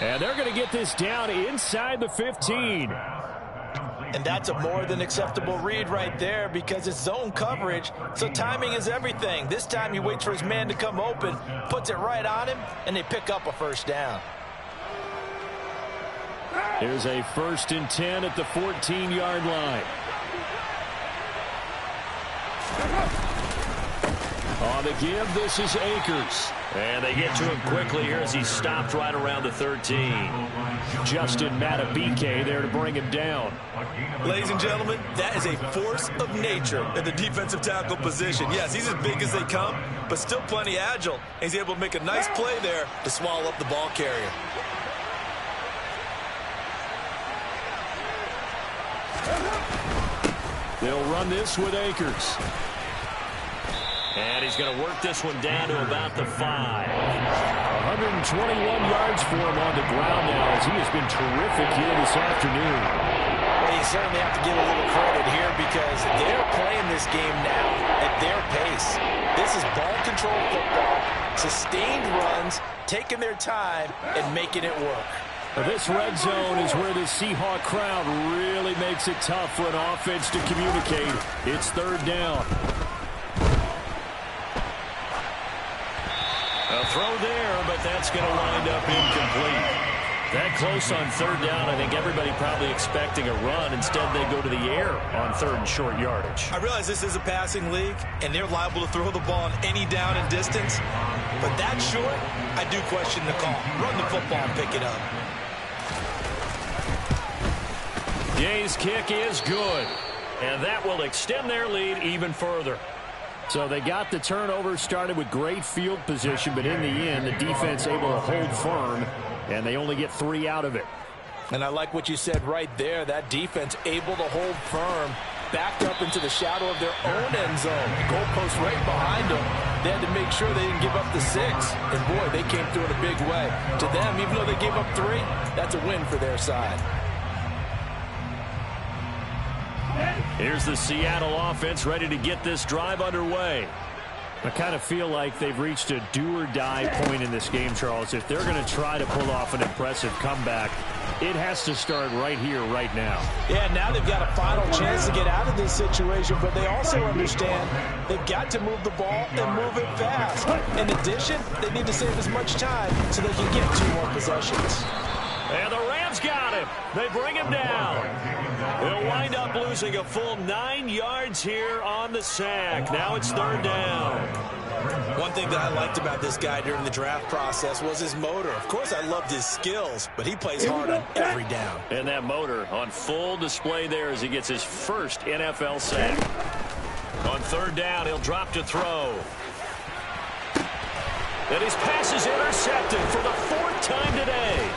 And they're going to get this down inside the 15. And that's a more than acceptable read right there because it's zone coverage, so timing is everything. This time he waits for his man to come open, puts it right on him, and they pick up a first down. Here's a 1st and 10 at the 14-yard line. On the give, this is Akers. And they get to him quickly here as he stopped right around the 13. Justin Matabike there to bring him down. Ladies and gentlemen, that is a force of nature in the defensive tackle position. Yes, he's as big as they come, but still plenty agile. He's able to make a nice play there to swallow up the ball carrier. They'll run this with Akers. And he's going to work this one down to about the 5. 121 yards for him on the ground now as he has been terrific here this afternoon. Well, you certainly have to give a little credit here because they're playing this game now at their pace. This is ball control football, sustained runs, taking their time, and making it work. This red zone is where the Seahawk crowd really makes it tough for an offense to communicate. It's 3rd down. A throw there, but that's going to wind up incomplete. That close on 3rd down, I think everybody probably expecting a run. Instead, they go to the air on 3rd and short yardage. I realize this is a passing league, and they're liable to throw the ball on any down and distance. But that short, I do question the call. Run the football and pick it up. Jay's kick is good, and that will extend their lead even further. So they got the turnover started with great field position, but in the end, the defense able to hold firm, and they only get 3 out of it. And I like what you said right there. That defense able to hold firm, backed up into the shadow of their own end zone. The goalpost right behind them. They had to make sure they didn't give up the 6. And, boy, they came through in a big way. To them, even though they gave up 3, that's a win for their side. Here's the Seattle offense ready to get this drive underway. I kind of feel like they've reached a do-or-die point in this game, Charles. If they're going to try to pull off an impressive comeback, it has to start right here, right now. Yeah, now they've got a final chance to get out of this situation, but they also understand they've got to move the ball and move it fast. In addition, they need to save as much time so they can get 2 more possessions. And the Rams got him. They bring him down. They'll wind up losing a full 9 yards here on the sack. Now it's 3rd down. One thing that I liked about this guy during the draft process was his motor. Of course, I loved his skills, but he plays hard on every down. And that motor on full display there as he gets his first NFL sack. On 3rd down, he'll drop to throw. And his pass is intercepted for the 4th time today.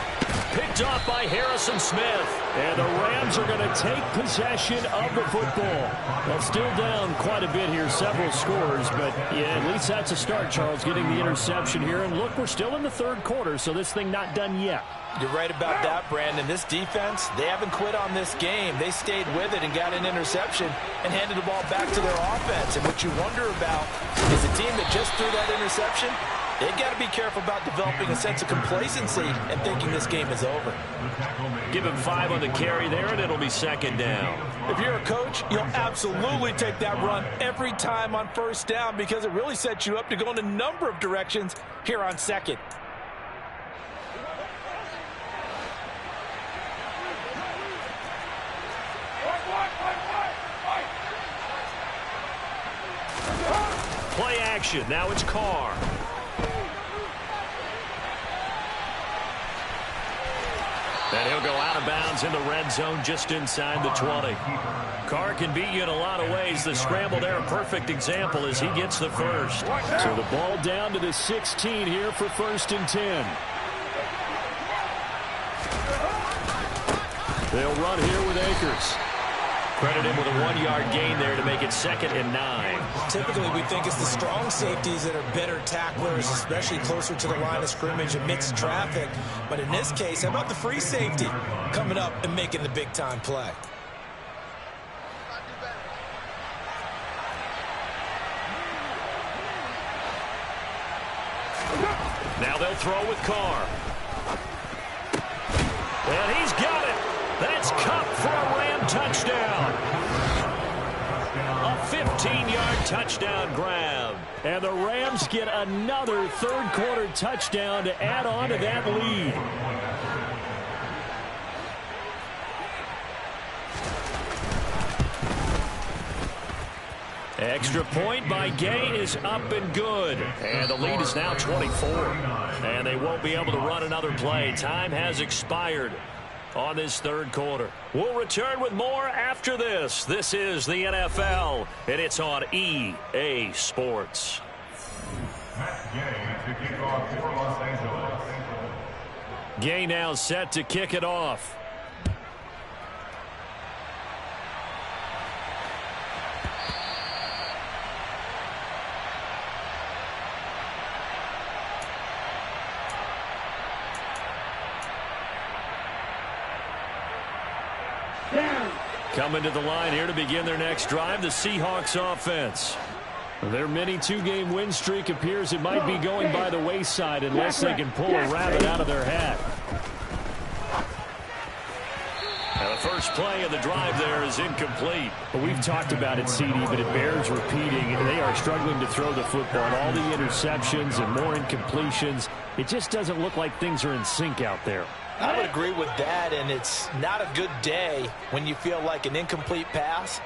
Picked off by Harrison Smith. And the Rams are going to take possession of the football. That's still down quite a bit here, several scores. But, yeah, at least that's a start, Charles, getting the interception here. And, look, we're still in the 3rd quarter, so this thing not done yet. You're right about that, Brandon. This defense, they haven't quit on this game. They stayed with it and got an interception and handed the ball back to their offense. And what you wonder about is a team that just threw that interception, they've got to be careful about developing a sense of complacency and thinking this game is over. Give him 5 on the carry there, and it'll be 2nd down. If you're a coach, you'll absolutely take that run every time on 1st down because it really sets you up to go in a number of directions here on 2nd. action. Now it's Carr. And he'll go out of bounds in the red zone just inside the 20. Carr can beat you in a lot of ways. The scramble there, a perfect example as he gets the first. So the ball down to the 16 here for 1st and 10. They'll run here with Akers. Credit him with a 1-yard gain there to make it 2nd and 9. Typically, we think it's the strong safeties that are better tacklers, especially closer to the line of scrimmage amidst traffic. But in this case, how about the free safety coming up and making the big-time play? Now they'll throw with Carr. And he's got it. That's Cup for a Ram touchdown. A 15-yard touchdown grab. And the Rams get another third-quarter touchdown to add on to that lead. Extra point by Gay is up and good. And the lead is now 24. And they won't be able to run another play. Time has expired on this third quarter. We'll return with more after this. This is the NFL, and it's on EA Sports. Gay now set to kick it off. Coming to the line here to begin their next drive, the Seahawks offense. Their mini 2-game win streak appears it might be going by the wayside unless they can pull a rabbit out of their hat. Now the first play of the drive there is incomplete. Well, we've talked about it, CD, but it bears repeating. They are struggling to throw the football. All the interceptions and more incompletions. It just doesn't look like things are in sync out there. I would agree with that, and it's not a good day when you feel like an incomplete pass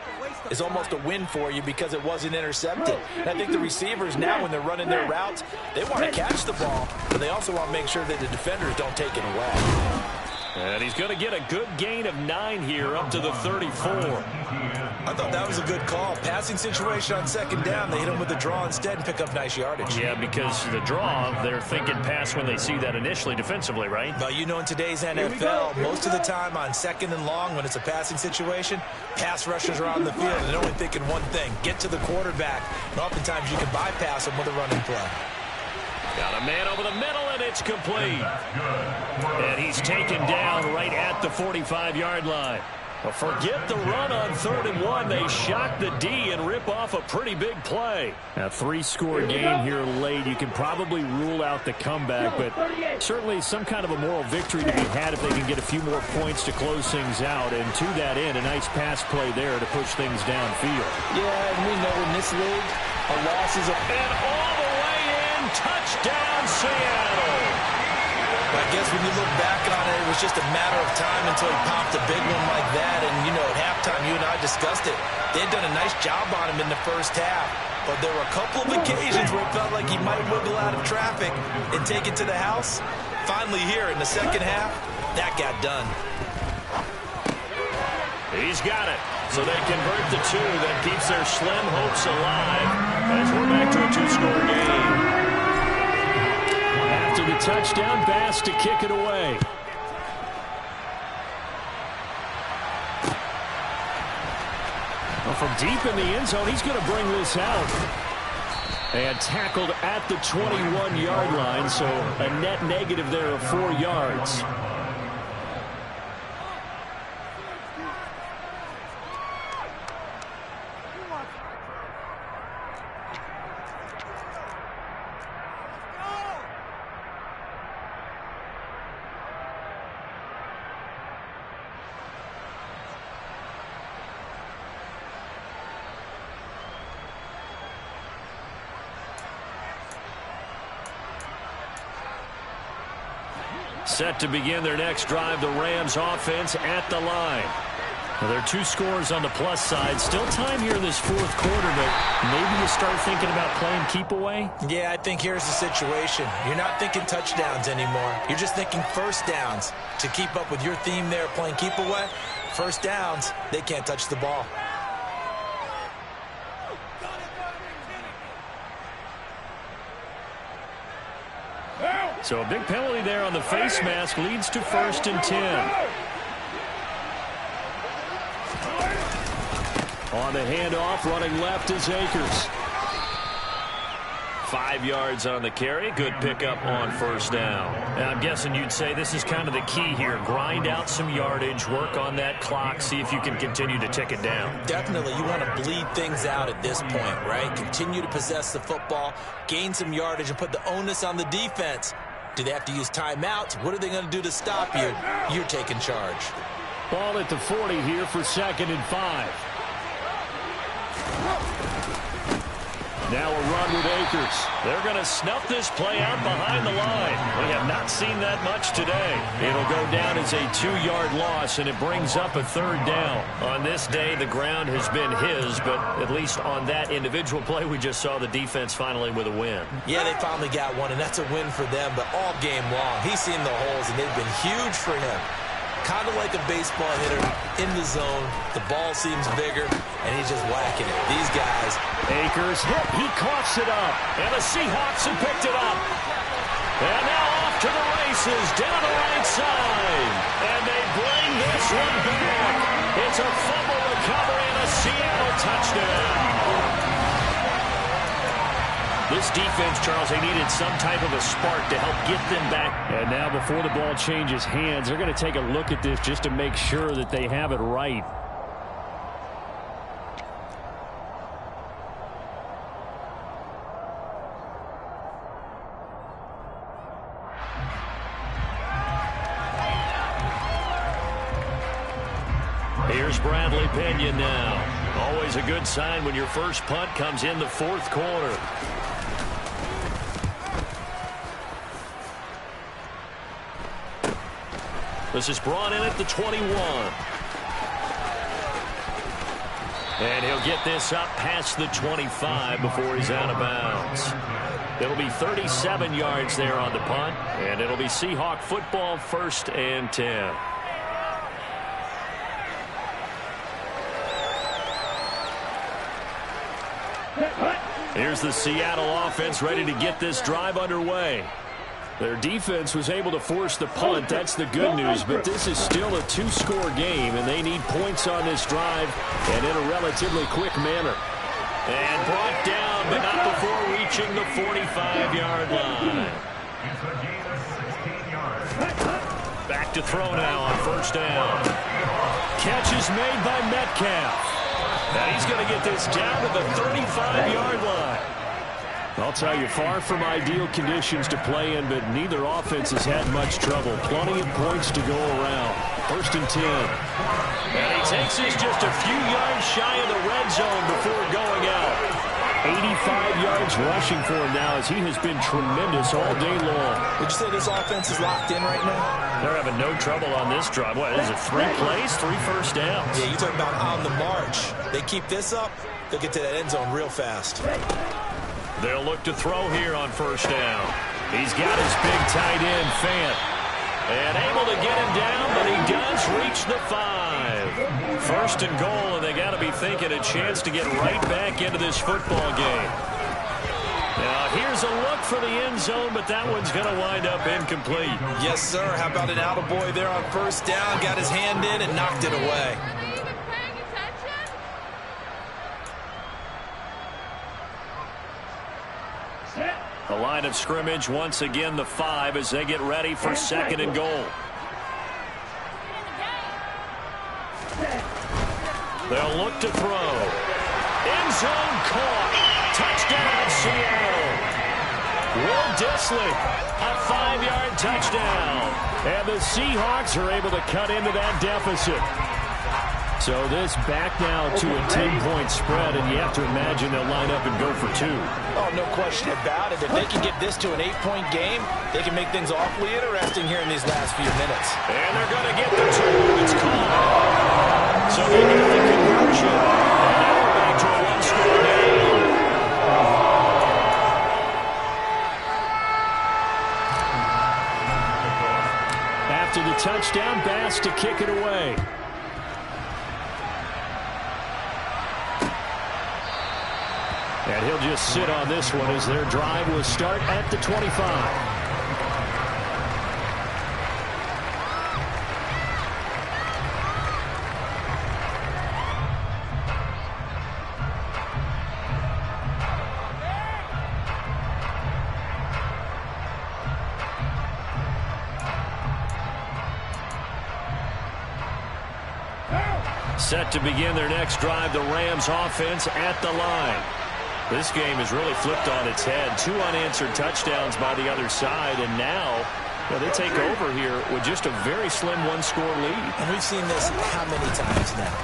is almost a win for you because it wasn't intercepted. And I think the receivers now, when they're running their routes, they want to catch the ball, but they also want to make sure that the defenders don't take it away. And he's going to get a good gain of 9 here up to the 34. I thought that was a good call. Passing situation on 2nd down. They hit him with the draw instead and pick up nice yardage. Yeah, because the draw, they're thinking pass when they see that initially defensively, right? Well, you know, in today's NFL, most of the time on 2nd and long, when it's a passing situation, pass rushers are on the field and they're only thinking one thing, get to the quarterback. And oftentimes you can bypass them with a running play. Got a man over the middle, and it's complete. And he's taken down right at the 45-yard line. Well, forget the run on 3rd and 1. They shock the D and rip off a pretty big play. A 3-score game here late. You can probably rule out the comeback, but certainly some kind of a moral victory to be had if they can get a few more points to close things out. And to that end, a nice pass play there to push things downfield. Yeah, and we know in this league, a loss is a... And all the way in, touchdown Seattle. I guess when you look back on it, it was just a matter of time until he popped a big one like that. And, you know, at halftime, you and I discussed it. They had done a nice job on him in the first half. But there were a couple of occasions where it felt like he might wiggle out of traffic and take it to the house. Finally here in the second half, that got done. He's got it. So they convert the 2. That keeps their slim hopes alive as we're back to a 2-score game. After the touchdown, Bass to kick it away. Well, from deep in the end zone, he's going to bring this out. And tackled at the 21-yard line, so a net negative there of 4 yards. Set to begin their next drive, the Rams offense at the line. Well, there are 2 scores on the plus side. Still time here in this fourth quarter, but maybe you start thinking about playing keep away? Yeah, I think here's the situation. You're not thinking touchdowns anymore. You're just thinking first downs. To keep up with your theme there, playing keep away, first downs, they can't touch the ball. So a big penalty there on the face mask leads to 1st and 10. On the handoff, running left is Akers. 5 yards on the carry. Good pickup on 1st down. And I'm guessing you'd say this is kind of the key here. Grind out some yardage, work on that clock, see if you can continue to tick it down. Definitely, you want to bleed things out at this point, right? Continue to possess the football, gain some yardage, and put the onus on the defense. Do they have to use timeouts? What are they going to do to stop you? You're taking charge. Ball at the 40 here for 2nd and 5. Now a run with Akers. They're going to snuff this play out behind the line. We have not seen that much today. It'll go down as a 2-yard loss, and it brings up a 3rd down. On this day, the ground has been his, but at least on that individual play, we just saw the defense finally with a win. Yeah, they finally got one, and that's a win for them, but all game long, he's seen the holes, and they've been huge for him. Kind of like a baseball hitter in the zone. The ball seems bigger, and he's just whacking it. These guys. Akers hit. He coughs it up. And the Seahawks have picked it up. And now off to the races down the right side. And they bring this one back. It's a fumble recovery and a Seattle touchdown. This defense, Charles, they needed some type of a spark to help get them back. And now before the ball changes hands, they're going to take a look at this just to make sure that they have it right. Here's Bradley Pena now. Always a good sign when your first punt comes in the 4th quarter. This is brought in at the 21. And he'll get this up past the 25 before he's out of bounds. It'll be 37 yards there on the punt, and it'll be Seahawk football, 1st and 10. Here's the Seattle offense ready to get this drive underway. Their defense was able to force the punt. That's the good news, but this is still a 2-score game, and they need points on this drive and in a relatively quick manner. And brought down, but not before reaching the 45-yard line. Back to throw now on 1st down. Catch is made by Metcalf. And he's going to get this down to the 35-yard line. I'll tell you, far from ideal conditions to play in, but neither offense has had much trouble. Plenty of points to go around. 1st and 10. And he takes this just a few yards shy of the red zone before going out. 85 yards rushing for him now as he has been tremendous all day long. Would you say this offense is locked in right now? They're having no trouble on this drive. What is it, 3 plays, 3 first downs? Yeah, you talk about on the march. They keep this up, they'll get to that end zone real fast. They'll look to throw here on 1st down. He's got his big tight end, Fant. And able to get him down, but he does reach the 5. 1st and goal, and they got to be thinking a chance to get right back into this football game. Now, here's a look for the end zone, but that one's going to wind up incomplete. Yes, sir. How about an attaboy there on 1st down? Got his hand in and knocked it away. The line of scrimmage, once again, the 5 as they get ready for 2nd and goal. They'll look to throw. End zone caught. Touchdown, Seattle. Will Dissly, a 5-yard touchdown. And the Seahawks are able to cut into that deficit. So this back now to a 10-point spread, and you have to imagine they'll line up and go for 2. Oh, no question about it. If they can get this to an 8-point game, they can make things awfully interesting here in these last few minutes. And they're going to get the 2. It's called. So they get the conversion. And now we're back to a one-score game. After the touchdown, Bass to kick it away. And he'll just sit on this one as their drive will start at the 25. Set to begin their next drive, the Rams offense at the line. This game is really flipped on its head. 2 unanswered touchdowns by the other side, and now they take over here with just a very slim one-score lead. And we've seen this how many times now?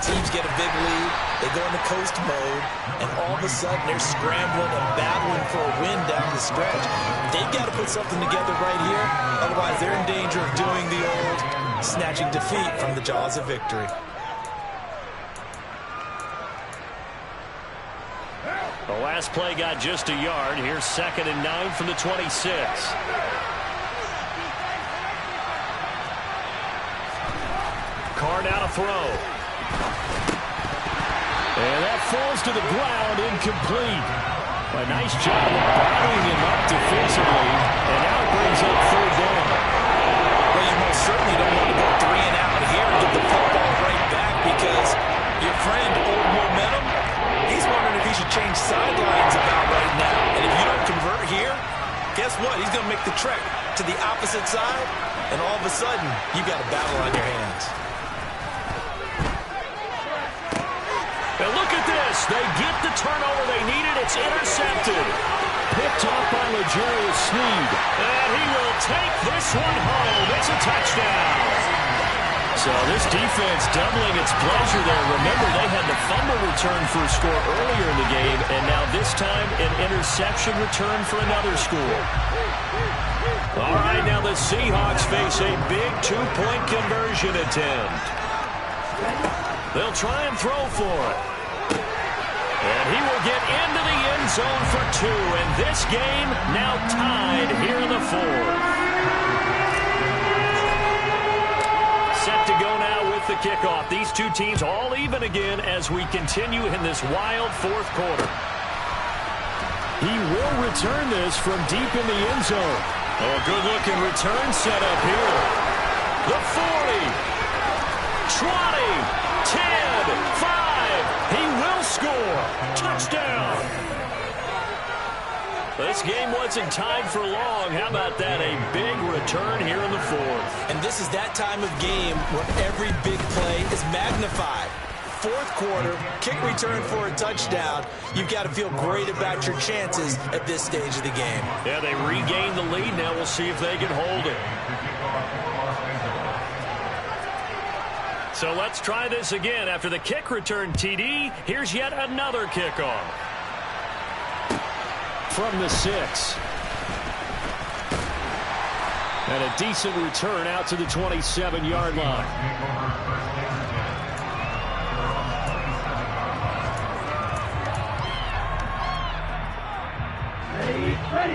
Teams get a big lead, they go into coast mode, and all of a sudden they're scrambling and battling for a win down the stretch. They've got to put something together right here, otherwise they're in danger of doing the old snatching defeat from the jaws of victory. The last play got just a yard. Here's 2nd and 9 from the 26. Carr now to throw. And that falls to the ground, incomplete. A nice job of bottling him up defensively, and now it brings up 3rd down. Well, you most certainly don't want to go 3 and out here and get the football right back because your friend, old momentum, he's wondering if he should change sidelines about right now. And if you don't convert here, guess what? He's going to make the trek to the opposite side, and all of a sudden, you've got a battle on your hands. And look at this. They get the turnover they needed. It's intercepted. Picked off by L'Jarius Sneed. And he will take this one home. It's a touchdown. So this defense doubling its pleasure there. Remember, they had the fumble return for a score earlier in the game, and now this time an interception return for another score. All right, now the Seahawks face a big 2-point conversion attempt. They'll try and throw for it. And he will get into the end zone for 2, and this game now tied here in the 4th. Set to go now with the kickoff. These two teams all even again as we continue in this wild 4th quarter. He will return this from deep in the end zone. Oh, good-looking return set up here. The 40, 20, 10, 5. He will score. Touchdown. This game wasn't tied for long. How about that? A big return here in the 4th. And this is that time of game where every big play is magnified. 4th quarter, kick return for a touchdown. You've got to feel great about your chances at this stage of the game. Yeah, they regained the lead. Now we'll see if they can hold it. So let's try this again. After the kick return TD, here's yet another kickoff. From the 6. And a decent return out to the 27-yard line.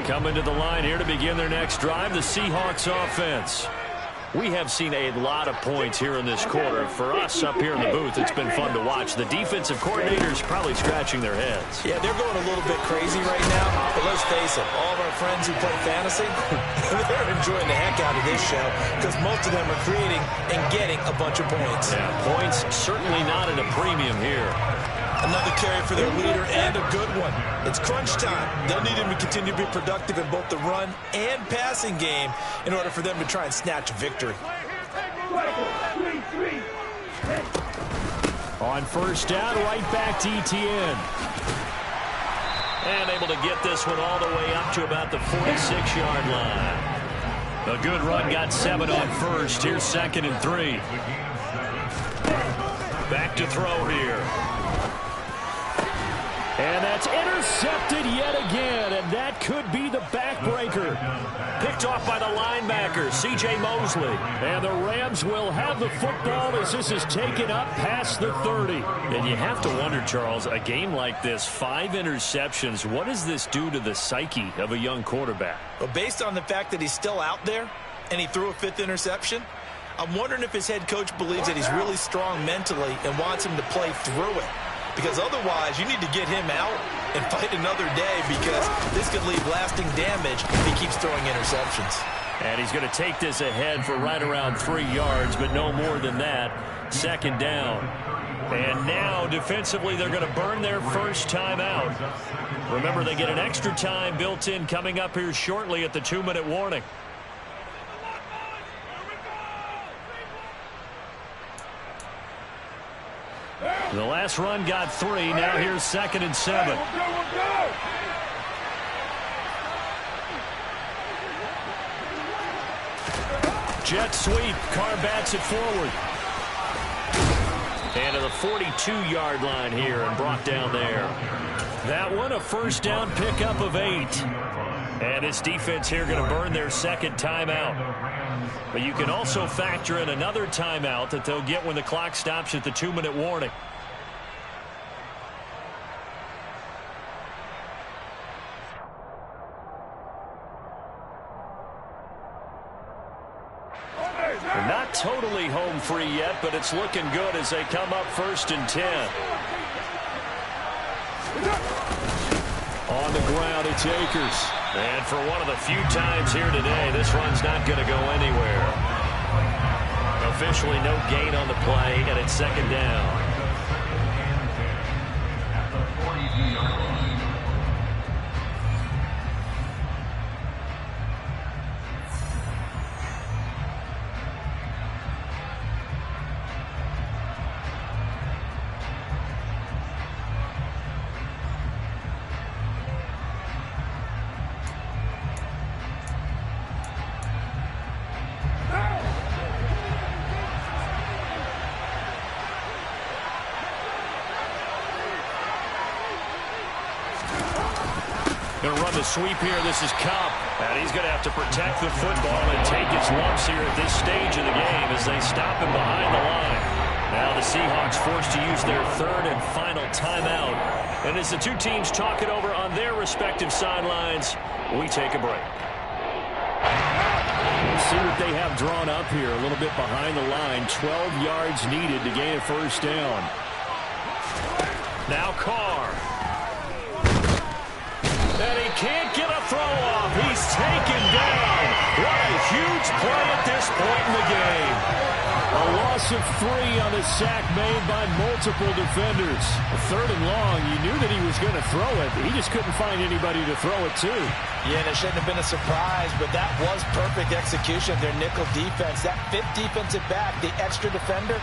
Coming to the line here to begin their next drive, the Seahawks offense. We have seen a lot of points here in this quarter. For us up here in the booth, it's been fun to watch. The defensive coordinators probably scratching their heads. Yeah, they're going a little bit crazy right now. But let's face it, all of our friends who play fantasy, they're enjoying the heck out of this show because most of them are creating and getting a bunch of points. Yeah, points certainly not at a premium here. Another carry for their leader and a good one. It's crunch time. They'll need him to continue to be productive in both the run and passing game in order for them to try and snatch a victory. On 1st down, right back to ETN. And able to get this one all the way up to about the 46-yard line. A good run, got 7 on 1st. Here's 2nd and 3. Back to throw here. And that's intercepted yet again, and that could be the backbreaker. Picked off off by the linebacker, C.J. Mosley. And the Rams will have the football as this is taken up past the 30. And you have to wonder, Charles, a game like this, 5 interceptions, what does this do to the psyche of a young quarterback? Well, based on the fact that he's still out there and he threw a 5th interception, I'm wondering if his head coach believes that he's really strong mentally and wants him to play through it. Because otherwise, you need to get him out and fight another day, because this could leave lasting damage if he keeps throwing interceptions. And he's going to take this ahead for right around 3 yards, but no more than that. 2nd down. And now, defensively, they're going to burn their first timeout. Remember, they get an extra time built in coming up here shortly at the 2-minute warning. The last run got 3. Now here's 2nd and 7. Jet sweep. Carr bats it forward. And to the 42-yard line here and brought down there. That one a first down pickup of 8. And this defense here going to burn their 2nd timeout. But you can also factor in another timeout that they'll get when the clock stops at the 2-minute warning. They're not totally home free yet, but it's looking good as they come up 1st and 10. On the ground, it's Akers. And for one of the few times here today, this run's not going to go anywhere. Officially no gain on the play, and it's 2nd down. At the 42-yard line. Going to run the sweep here. This is Cobb. And he's going to have to protect the football and take his lumps here at this stage of the game as they stop him behind the line. Now the Seahawks forced to use their 3rd and final timeout. And as the two teams talk it over on their respective sidelines, we take a break. Let's see what they have drawn up here. A little bit behind the line. 12 yards needed to gain a first down. Now Carr. And he can't get a throw off. He's taken down. What a huge play at this point in the game. A loss of 3 on the sack made by multiple defenders. 3rd and long, you knew that he was going to throw it. He just couldn't find anybody to throw it to. Yeah, and it shouldn't have been a surprise, but that was perfect execution of their nickel defense. That 5th defensive back, the extra defender,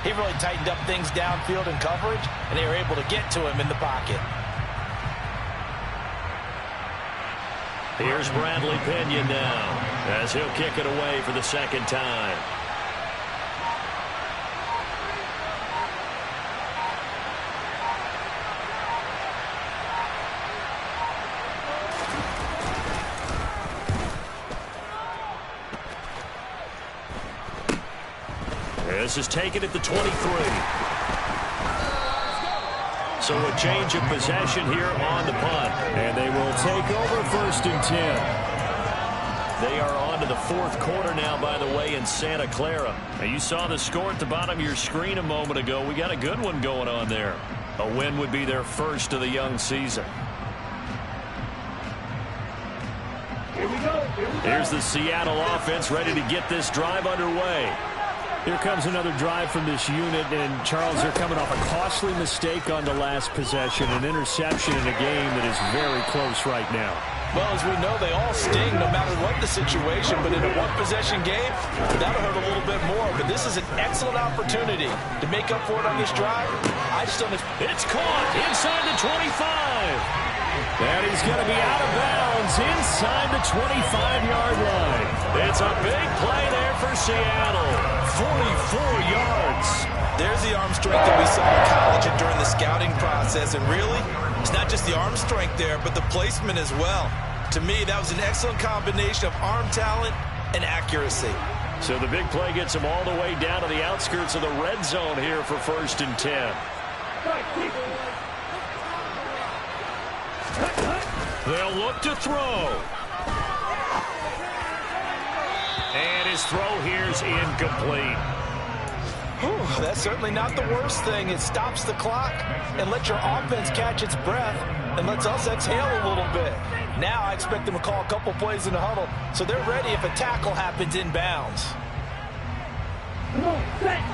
he really tightened up things downfield in coverage, and they were able to get to him in the pocket. Here's Bradley Pinion now as he'll kick it away for the 2nd time. This is taken at the 23. So a change of possession here on the punt. And they will take over 1st and 10. They are on to the 4th quarter now, by the way, in Santa Clara. Now, you saw the score at the bottom of your screen a moment ago. We got a good one going on there. A win would be their first of the young season. Here's the Seattle offense ready to get this drive underway. Here comes another drive from this unit, and Charles, they're coming off a costly mistake on the last possession, an interception in a game that is very close right now. Well, as we know, they all sting no matter what the situation, but in a one-possession game, that'll hurt a little bit more. But this is an excellent opportunity to make up for it on this drive. I just don't... It's caught inside the 25. And he's going to be out of bounds inside the 25-yard line. It's a big play there for Seattle. 44 yards. There's the arm strength that we saw in college and during the scouting process. And really, it's not just the arm strength there, but the placement as well. To me, that was an excellent combination of arm talent and accuracy. So the big play gets them all the way down to the outskirts of the red zone here for 1st and 10. They'll look to throw. And his throw here's incomplete. Whew, that's certainly not the worst thing. It stops the clock and lets your offense catch its breath and lets us exhale a little bit. Now I expect them to call a couple plays in the huddle so they're ready if a tackle happens inbounds.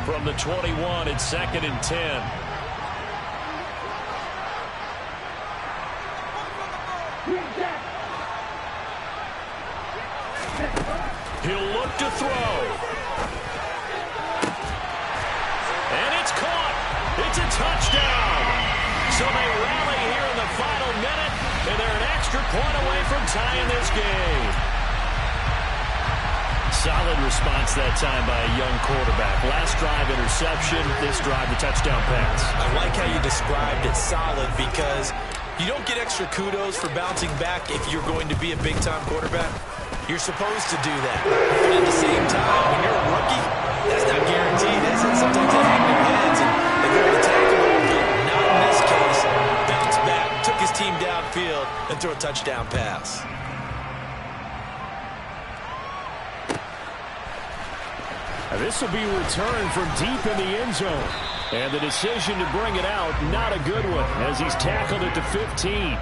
From the 21, it's 2nd and 10. He'll look to throw. And it's caught. It's a touchdown. So they rally here in the final minute, and they're an extra point away from tying this game. Solid response that time by a young quarterback. Last drive, interception. This drive, the touchdown pass. I like how you described it solid because you don't get extra kudos for bouncing back if you're going to be a big-time quarterback. You're supposed to do that. But at the same time, when you're a rookie, that's not guaranteed, is it? Sometimes they hang their heads and they go to the tackle a little bit. Not in this case. Bounced back, took his team downfield, and threw a touchdown pass. This will be returned from deep in the end zone. And the decision to bring it out, not a good one, as he's tackled at the 15.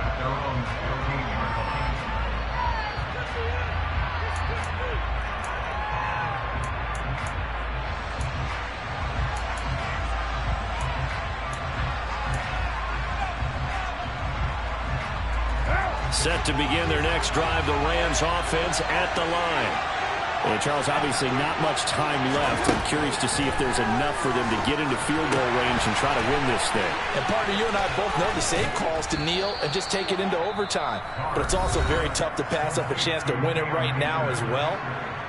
Set to begin their next drive, the Rams offense at the line. And Charles, obviously not much time left. I'm curious to see if there's enough for them to get into field goal range and try to win this thing. And partner, you and I both know the same calls to kneel and just take it into overtime. But it's also very tough to pass up a chance to win it right now as well.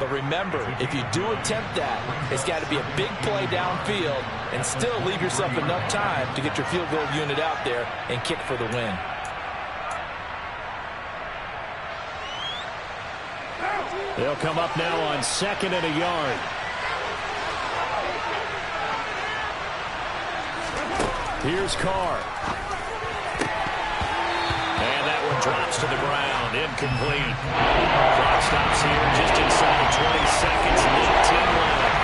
But remember, if you do attempt that, it's got to be a big play downfield and still leave yourself enough time to get your field goal unit out there and kick for the win. They'll come up now on 2nd and a yard. Here's Carr. And that one drops to the ground. Incomplete. Clock stops here just inside of 20 seconds. 19 left.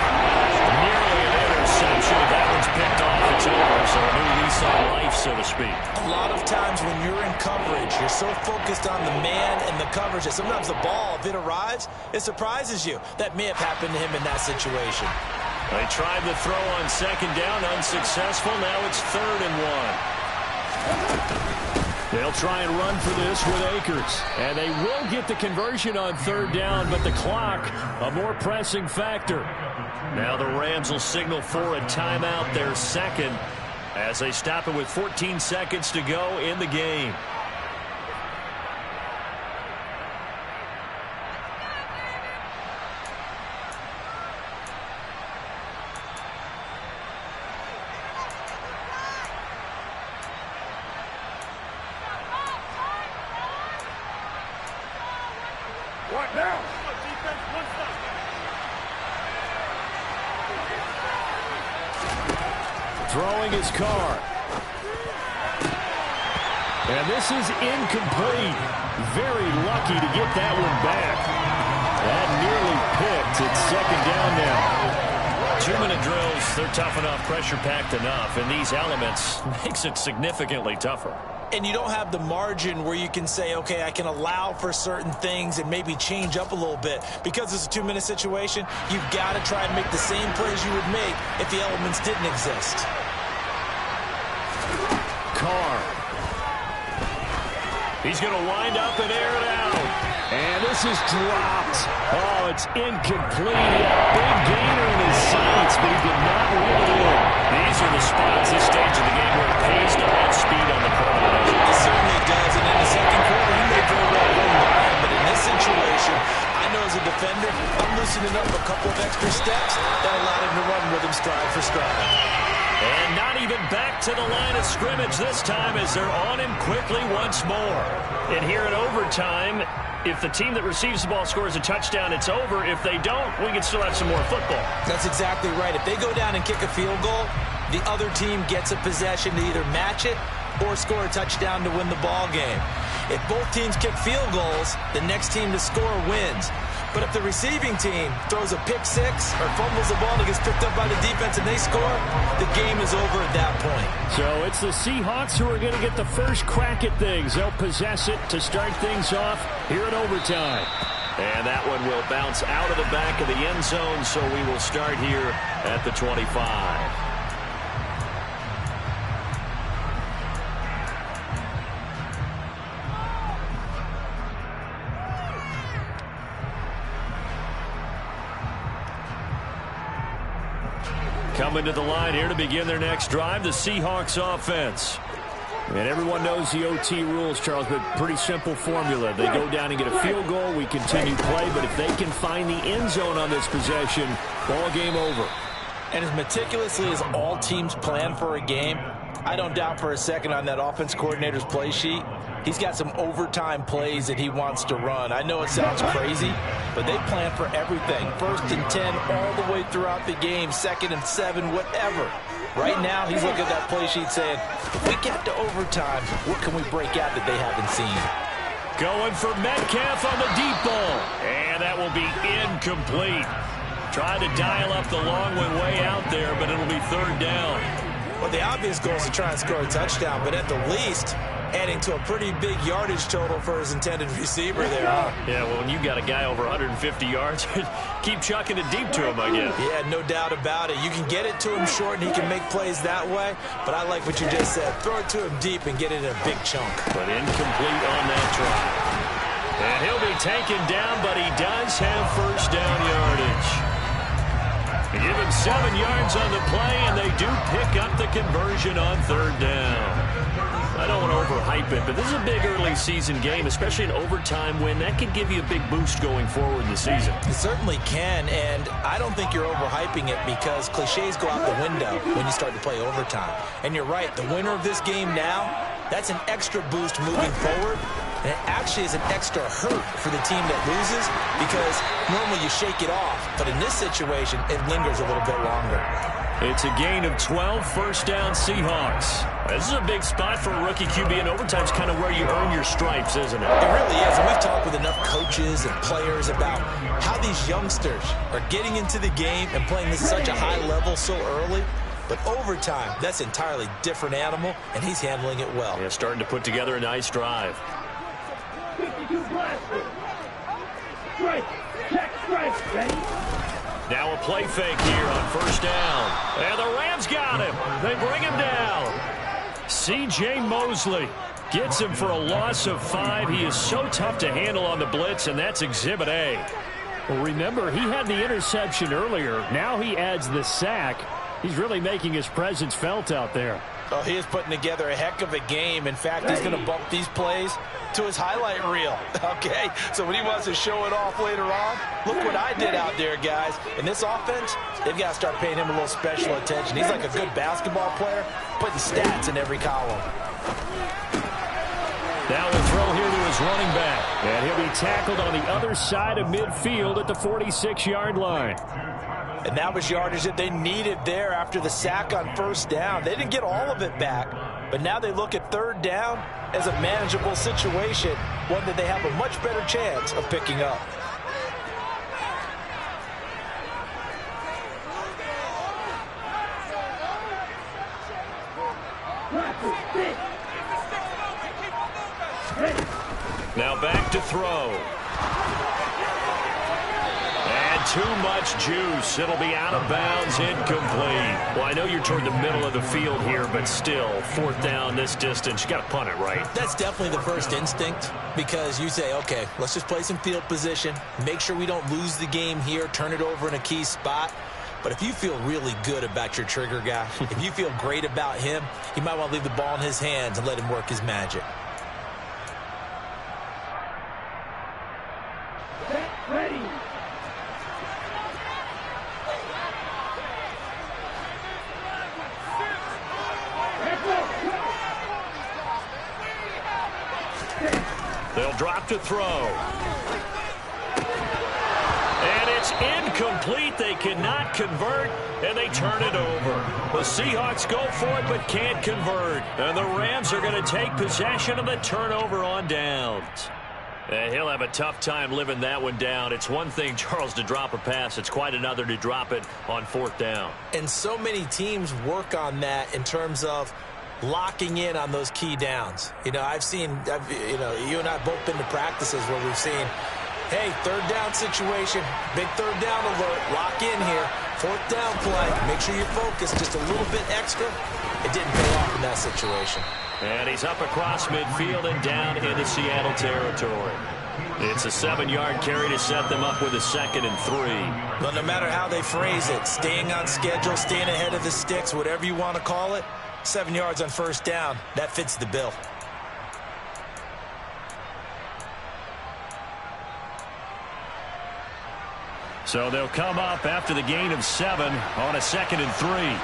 Nearly an interception. If that one's picked off, it's over. So a new lease on life, so to speak. A lot of times when you're in coverage, you're so focused on the man and the coverage that sometimes the ball, if it arrives, it surprises you. That may have happened to him in that situation. They tried the throw on 2nd down, unsuccessful. Now it's 3rd and 1. They'll try and run for this with Akers. And they will get the conversion on 3rd down, but the clock, a more pressing factor. Now the Rams will signal for a timeout, their second, as they stop it with 14 seconds to go in the game. What now? Defense, one stop. Throwing his Carr. And this is incomplete. Very lucky to get that one back. That nearly picked. It's 2nd down now. 2-minute drills, they're tough enough, pressure-packed enough, and these elements makes it significantly tougher. And you don't have the margin where you can say, okay, I can allow for certain things and maybe change up a little bit. Because it's a 2-minute situation, you've got to try and make the same plays you would make if the elements didn't exist. Carr. He's going to wind up and air it out. And this is dropped. Oh, it's incomplete. He had a big gainer in his sights, but he did not reel it in. These are the spots, this stage of the game, where it pays to have speed on the perimeter. It certainly does. And in the second quarter, he may very well run by him. But in this situation, I know as a defensive defender, I'm loosening up a couple of extra steps that allowed him to run with him stride for stride. And not even back to the line of scrimmage this time as they're on him quickly once more. And here in overtime, if the team that receives the ball scores a touchdown, it's over. If they don't, we can still have some more football. That's exactly right. If they go down and kick a field goal, the other team gets a possession to either match it or score a touchdown to win the ball game. If both teams kick field goals, the next team to score wins. But if the receiving team throws a pick six or fumbles the ball and it gets picked up by the defense and they score, the game is over at that point. So it's the Seahawks who are going to get the first crack at things. They'll possess it to start things off here in overtime. And that one will bounce out of the back of the end zone, so we will start here at the 25. Coming to the line here to begin their next drive, the Seahawks offense. And everyone knows the OT rules, Charles, but pretty simple formula. They go down and get a field goal, we continue play, but if they can find the end zone on this possession, ball game over. And as meticulously as all teams plan for a game, I don't doubt for a second on that offense coordinator's play sheet, he's got some overtime plays that he wants to run. I know it sounds crazy, but they plan for everything. 1st and 10 all the way throughout the game, 2nd and 7, whatever. Right now, he's looking at that play sheet saying, if we get to overtime, what can we break out that they haven't seen? Going for Metcalf on the deep ball. And that will be incomplete. Trying to dial up the long one way out there, but it'll be 3rd down. Well, the obvious goal is to try and score a touchdown, but at the least, adding to a pretty big yardage total for his intended receiver there, huh? Yeah, well, when you got a guy over 150 yards, keep chucking it deep to him, I guess. Yeah, no doubt about it. You can get it to him short, and he can make plays that way, but I like what you just said. Throw it to him deep and get it in a big chunk. But incomplete on that drive. And he'll be taken down, but he does have 1st down yardage. They give him 7 yards on the play, and they do pick up the conversion on 3rd down. I don't want to overhype it, but this is a big early season game, especially an overtime win. That could give you a big boost going forward in the season. It certainly can, and I don't think you're overhyping it because cliches go out the window when you start to play overtime. And you're right, the winner of this game now, that's an extra boost moving forward. And it actually is an extra hurt for the team that loses because normally you shake it off. But in this situation, it lingers a little bit longer. It's a gain of 12, 1st down Seahawks. This is a big spot for a rookie QB, and overtime's kind of where you earn your stripes, isn't it? It really is, and we've talked with enough coaches and players about how these youngsters are getting into the game and playing this such a high level so early. But overtime, that's an entirely different animal, and he's handling it well. Yeah, starting to put together a nice drive. Now a play fake here on 1st down. And the Rams got him. They bring him down. C.J. Mosley gets him for a loss of 5. He is so tough to handle on the blitz, and that's Exhibit A. Well, remember, he had the interception earlier. Now he adds the sack. He's really making his presence felt out there. Oh, he is putting together a heck of a game. In fact, he's going to bump these plays to his highlight reel. Okay, so when he wants to show it off later on, look what I did out there, guys. In this offense, they've got to start paying him a little special attention. He's like a good basketball player, putting stats in every column. Now a throw here to his running back. And he'll be tackled on the other side of midfield at the 46-yard line. And that was yardage that they needed there after the sack on 1st down. They didn't get all of it back, but now they look at 3rd down as a manageable situation, one that they have a much better chance of picking up. Now back to throw. And too much juice. It'll be out of bounds, incomplete. Well, I know you're toward the middle of the field here, but still, 4th down this distance. You got to punt it, right? That's definitely the first instinct because you say, okay, let's just play some field position, make sure we don't lose the game here, turn it over in a key spot. But if you feel really good about your trigger guy, if you feel great about him, you might want to leave the ball in his hands and let him work his magic. snap to throw. And it's incomplete. They cannot convert, and they turn it over. The Seahawks go for it but can't convert. And the Rams are going to take possession of the turnover on downs. And he'll have a tough time living that one down. It's one thing, Charles, to drop a pass. It's quite another to drop it on 4th down. And so many teams work on that in terms of locking in on those key downs. You know, you and I have both been to practices where we've seen, hey, 3rd down situation, big 3rd down alert, lock in here, 4th down play, make sure you're focused just a little bit extra. It didn't pay off in that situation. And he's up across midfield and down into Seattle territory. It's a 7-yard carry to set them up with a 2nd and 3. But no matter how they phrase it, staying on schedule, staying ahead of the sticks, whatever you want to call it, 7 yards on 1st down, that fits the bill. So they'll come up after the gain of 7 on a 2nd and 3.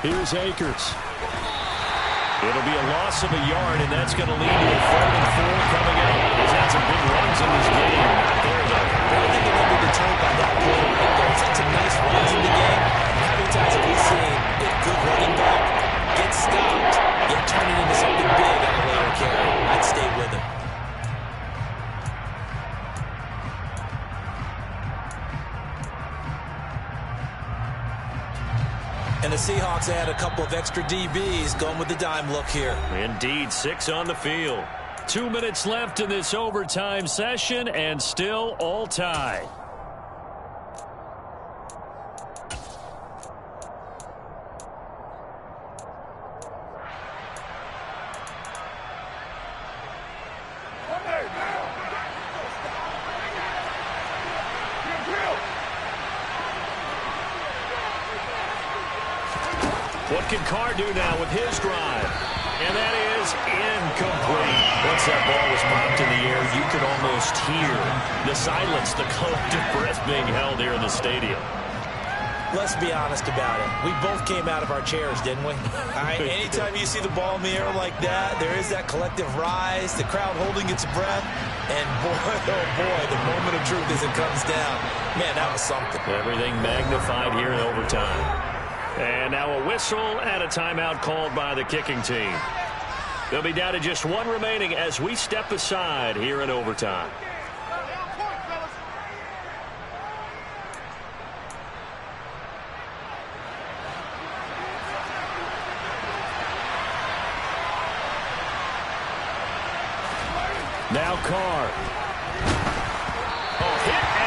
Here's Akers. It'll be a loss of a yard, and that's going to lead to a 3rd and 4 coming up. He's had some big runs in this game. Not there, though. I don't think they'll be deterred by that play. He's had some nice runs in the game. How many times have we seen a good running back get stopped, yet turn it into something big on a later carry? I'd stay with him. And the Seahawks add a couple of extra DBs going with the dime look here. Indeed, 6 on the field. 2 minutes left in this overtime session, and still all tied. What can Carr do now with his drive? And that is incomplete. Once that ball was popped in the air, you could almost hear the silence, the collective breath being held here in the stadium. Let's be honest about it. We both came out of our chairs, didn't we? All right, anytime you see the ball in the air like that, there is that collective rise, the crowd holding its breath, and boy, oh boy, the moment of truth as it comes down. Man, that was something. Everything magnified here in overtime. And now a whistle and a timeout called by the kicking team. They'll be down to just 1 remaining as we step aside here in overtime. Now Carr.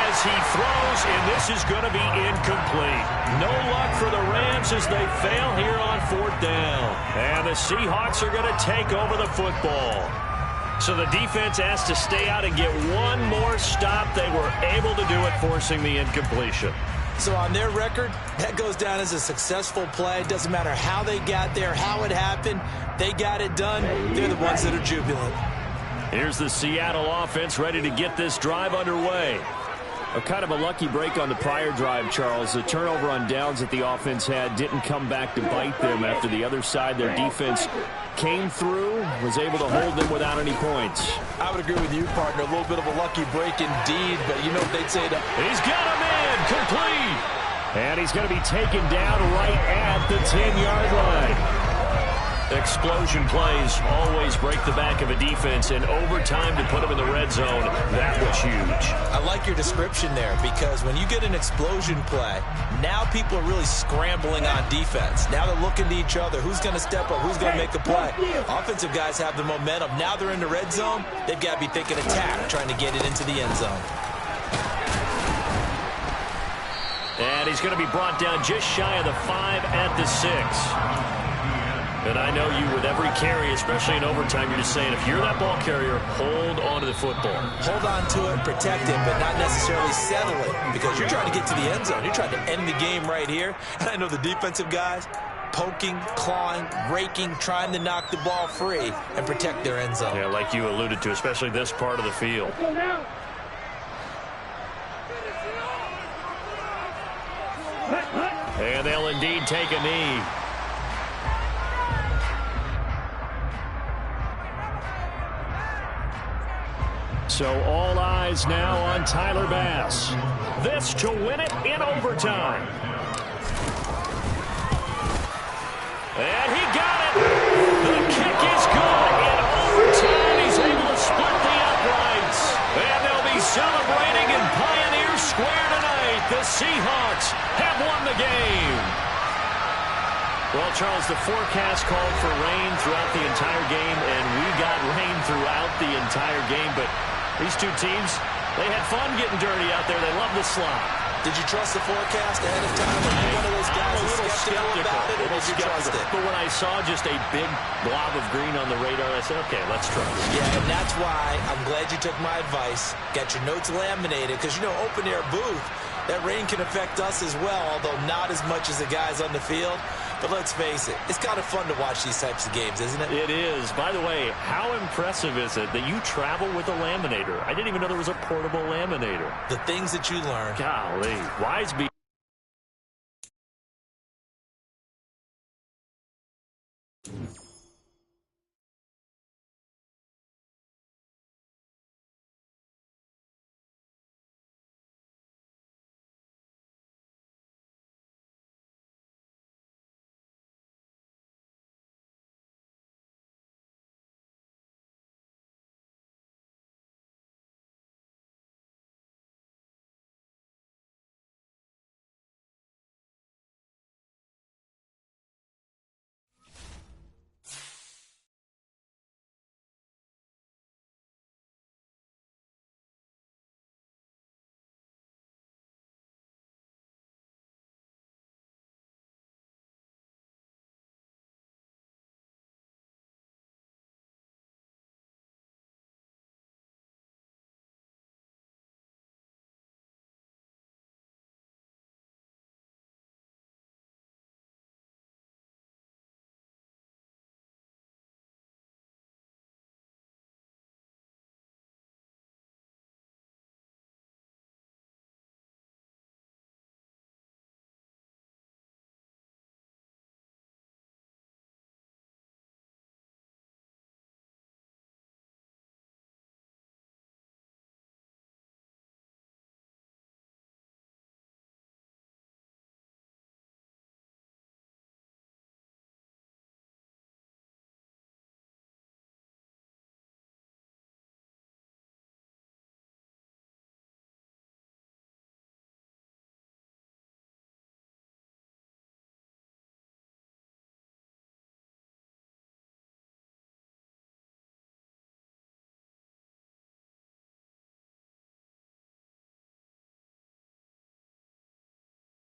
As he throws, and this is going to be incomplete. No luck for the Rams as they fail here on 4th down. And the Seahawks are going to take over the football. So the defense has to stay out and get one more stop. They were able to do it, forcing the incompletion. So on their record, that goes down as a successful play. It doesn't matter how they got there, how it happened. They got it done. They're the ones that are jubilant. Here's the Seattle offense ready to get this drive underway. A kind of a lucky break on the prior drive, Charles. The turnover on downs that the offense had didn't come back to bite them after the other side. Their defense came through, was able to hold them without any points. I would agree with you, partner. A little bit of a lucky break indeed, but you know what they'd say to... He's got a man, complete. And he's going to be taken down right at the 10-yard line. Explosion plays always break the back of a defense, and overtime to put them in the red zone, that was huge. I like your description there, because when you get an explosion play, now people are really scrambling on defense. Now they're looking to each other. Who's going to step up? Who's going to make a play? Offensive guys have the momentum. Now they're in the red zone. They've got to be thinking attack, trying to get it into the end zone. And he's going to be brought down just shy of the 5 at the 6. And I know you, with every carry, especially in overtime, you're just saying, if you're that ball carrier, hold on to the football. Hold on to it, protect it, but not necessarily settle it, because you're trying to get to the end zone. You're trying to end the game right here. And I know the defensive guys poking, clawing, raking, trying to knock the ball free and protect their end zone. Yeah, like you alluded to, especially this part of the field. And they'll indeed take a knee. So all eyes now on Tyler Bass. This to win it in overtime. And he got it. The kick is good. In overtime, he's able to split the uprights. And they'll be celebrating in Pioneer Square tonight. The Seahawks have won the game. Well, Charles, the forecast called for rain throughout the entire game, and we got rain throughout the entire game. But these two teams, they had fun getting dirty out there. They love the slop. Did you trust the forecast ahead of time? Are you one of those guys who's skeptical about it, or did you trust it? But when I saw just a big blob of green on the radar, I said, okay, let's trust. Yeah, and that's why I'm glad you took my advice. Get your notes laminated, because, you know, open-air booth, that rain can affect us as well, although not as much as the guys on the field. But let's face it, it's kind of fun to watch these types of games, isn't it? It is. By the way, how impressive is it that you travel with a laminator? I didn't even know there was a portable laminator. The things that you learn. Golly. Wise